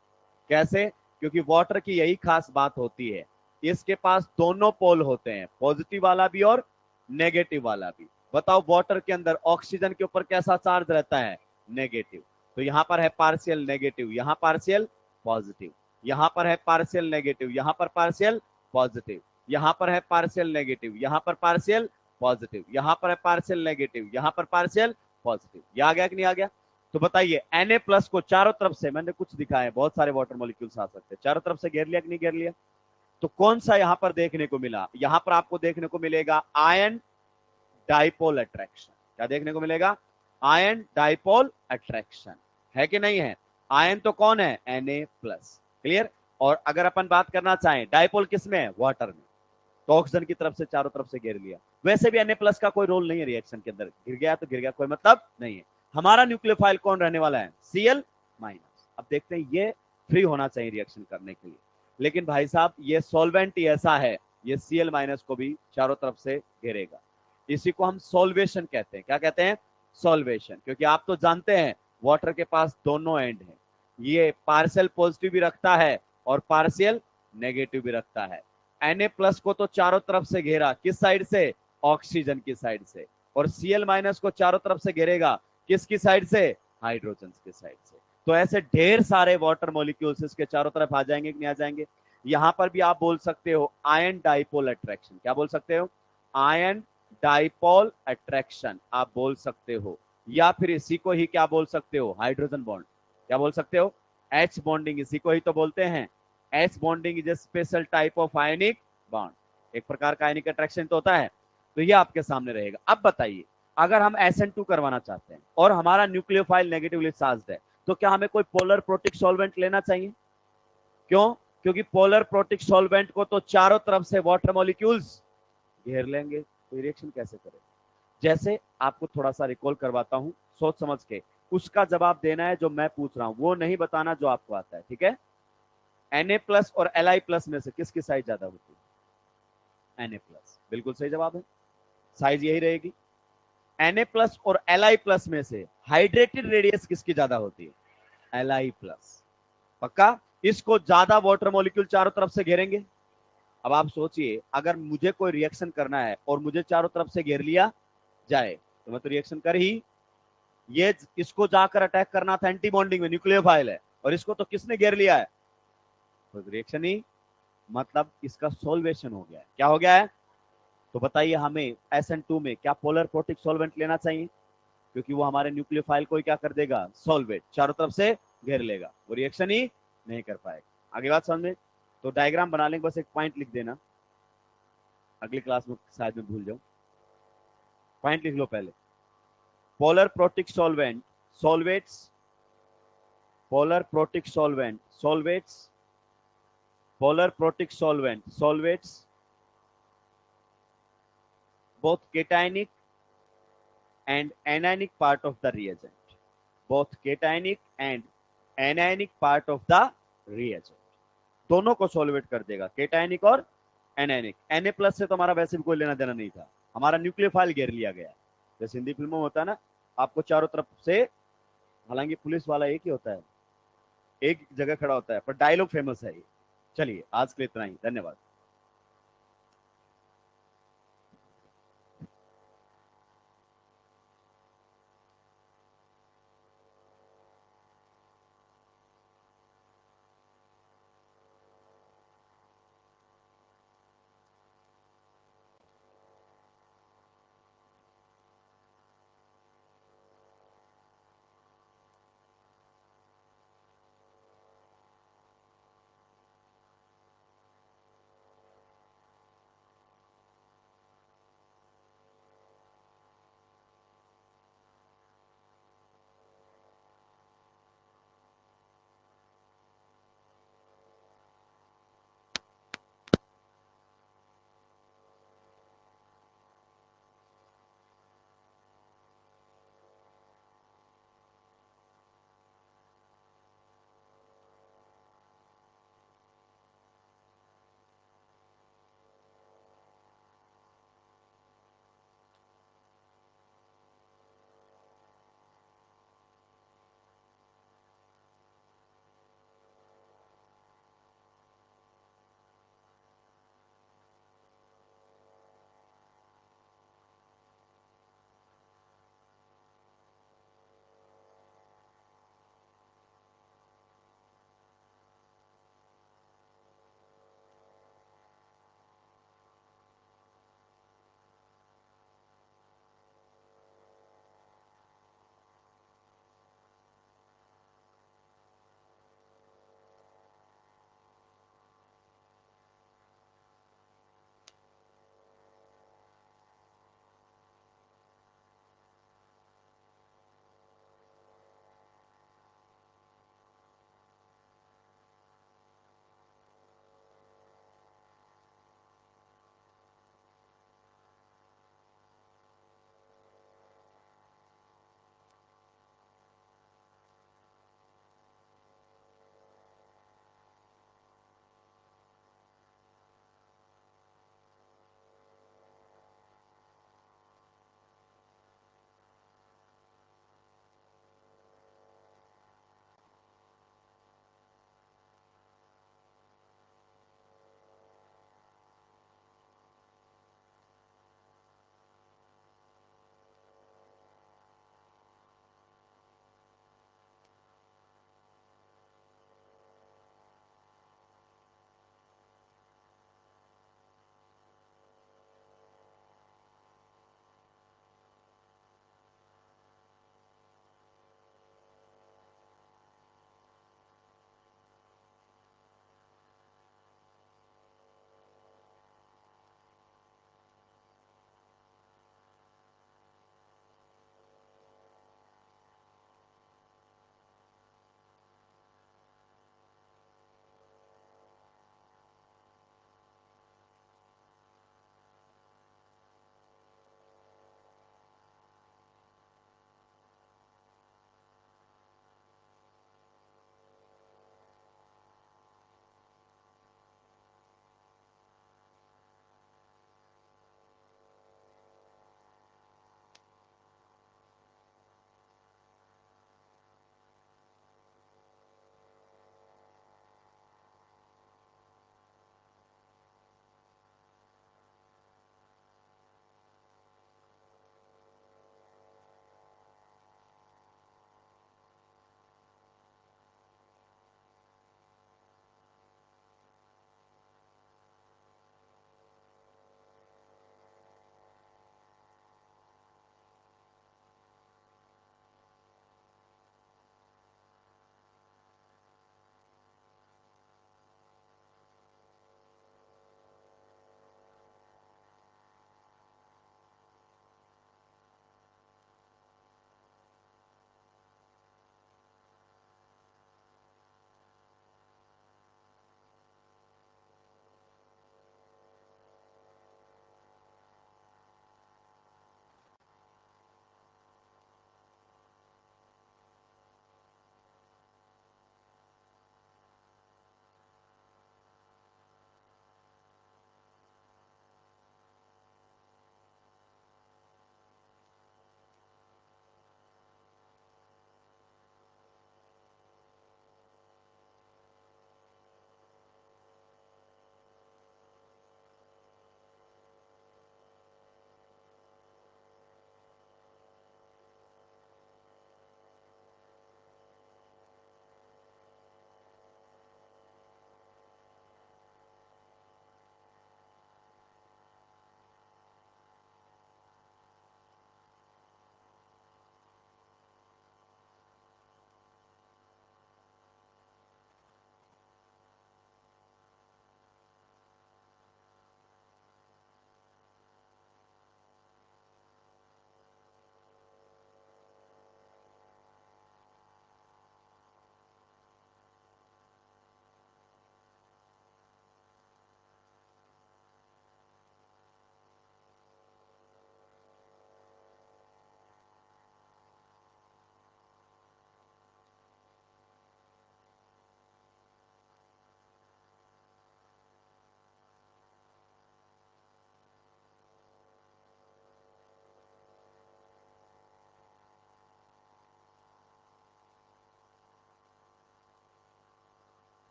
कैसे, क्योंकि वाटर की यही खास बात होती है, इसके पास दोनों पोल होते हैं, पॉजिटिव वाला भी और नेगेटिव वाला भी। बताओ वाटर के अंदर ऑक्सीजन के ऊपर कैसा चार्ज रहता है, नेगेटिव। तो यहां पर है पार्शियल नेगेटिव, यहां पार्शियल पॉजिटिव, यहां पर है पार्शियल नेगेटिव, यहां पर पार्शियल पॉजिटिव, यहां पर है पार्शियल नेगेटिव, यहां पर पार्शियल पॉजिटिव, यहां पर है पार्शियल नेगेटिव, यहां पर पार्शियल पॉजिटिव। ये आ गया कि नहीं आ गया। तो बताइए Na प्लस को चारों तरफ से, मैंने कुछ दिखाया, बहुत सारे वाटर मॉलिक्यूल्स आ सकते हैं, चारों तरफ से घेर लिया कि नहीं घेर लिया। तो कौन सा यहां पर देखने को मिला, यहां पर आपको देखने को मिलेगा आयन डाइपोल अट्रैक्शन। क्या देखने को मिलेगा, आयन डाइपोल अट्रैक्शन, है कि नहीं है। आयन तो कौन है, Na प्लस, क्लियर। और अगर अपन बात करना चाहें डाइपोल किस में है, वाटर में, तो ऑक्सीजन की तरफ से चारों तरफ से घेर लिया। वैसे भी Na प्लस का कोई रोल नहीं है रिएक्शन के अंदर, गिर गया तो गिर गया, कोई मतलब नहीं है। हमारा न्यूक्लियोफाइल कौन रहने वाला है, Cl माइनस। अब देखते हैं, ये फ्री होना चाहिए रिएक्शन करने के लिए, लेकिन भाई साहब ये सॉल्वेंट ही ऐसा है, ये Cl माइनस को भी चारों तरफ से घेरेगा। इसी को हम सॉल्वेशन कहते हैं। क्या कहते हैं, सॉल्वेशन। क्योंकि आप तो जानते हैं वाटर के पास दोनों एंड है, ये पार्शियल पॉजिटिव भी रखता है और पार्शियल नेगेटिव भी रखता है। Na प्लस को तो चारों तरफ से घेरा, किस साइड से, ऑक्सीजन की साइड से। और Cl माइनस को चारों तरफ से घेरेगा, किसकी साइड से, हाइड्रोजन की साइड से। तो ऐसे ढेर सारे वाटर मॉलिक्यूल्स इसके चारों तरफ आ जाएंगे कि नहीं आ जाएंगे। यहां पर भी आप बोल सकते हो आयन डाइपोल अट्रैक्शन, क्या बोल सकते हो, आयन डाइपोल अट्रैक्शन आप बोल सकते हो, या फिर इसी को ही क्या बोल सकते हो, हाइड्रोजन बॉन्ड, क्या बोल सकते हो, H बॉन्डिंग, इसी को ही तो बोलते हैं। H bonding is a special type of ionic bond, एक प्रकार का आयनिक अट्रैक्शन तो होता है। तो ये आपके सामने रहेगा। अब बताइए अगर हम SN2 करवाना चाहते हैं और हमारा न्यूक्लियोफाइल नेगेटिवली चार्ज्ड है, तो क्या हमें कोई पोलर प्रोटिक सॉल्वेंट लेना चाहिए। क्यों, क्योंकि पोलर प्रोटिक सॉल्वेंट को तो चारों तरफ से वाटर मॉलिक्यूल्स घेर लेंगे, तो रिएक्शन कैसे करें। जैसे आपको थोड़ा सा रिकॉल करवाता हूं, सोच समझ के उसका जवाब देना है, जो मैं पूछ रहा हूं वो नहीं बताना जो आपको आता है, ठीक है। Na प्लस और Li प्लस में से किसकी साइज ज्यादा होती है, Na प्लस, बिल्कुल सही जवाब है, साइज यही रहेगी। Na प्लस और Li प्लस में से हाइड्रेटेड रेडियस किसकी ज्यादा होती है, Li प्लस, पक्का। इसको ज्यादा वाटर मॉलिक्यूल चारों तरफ से घेरेंगे। अब आप सोचिए अगर मुझे कोई रिएक्शन करना है और मुझे चारों तरफ से घेर लिया जाए, तो मैं तो रिएक्शन कर ही, ये इसको जाकर अटैक करना था एंटी बॉन्डिंग में, न्यूक्लियोफाइल है, और इसको तो किसने घेर लिया है, तो रिएक्शन ही, मतलब इसका सोल्वेशन हो गया है। क्या हो गया है, तो बताइए हमें SN2 में क्या पोलर प्रोटिक सॉल्वेंट लेना चाहिए, क्योंकि वो हमारे न्यूक्लियोफाइल को क्या कर देगा, सॉल्वेट चारों तरफ से घेर लेगा, वो रिएक्शन ही नहीं कर पाएगा। आगे बात समझ में। तो डायग्राम बना लेंगे, बस एक पॉइंट लिख देना, अगली क्लास में शायद मैं भूल जाऊं, पॉइंट लिख लो पहले। Polar protic solvent, solvents, polar protic solvent, solvents, polar protic solvent, solvates, both cationic and anionic part of the reagent, both cationic and anionic part of the reagent, दोनों को सॉल्वेट कर देगा, केटायनिक और एनायनिक। Na+ से तो हमारा वैसे भी कोई लेना देना नहीं था, हमारा न्यूक्लियोफाइल घेर लिया गया। जैसे हिंदी फिल्मों में होता है ना, आपको चारों तरफ से, हालांकि पुलिस वाला एक ही होता है, एक जगह खड़ा होता है, पर डायलॉग फेमस है ये। चलिए आज के लिए इतना ही, धन्यवाद।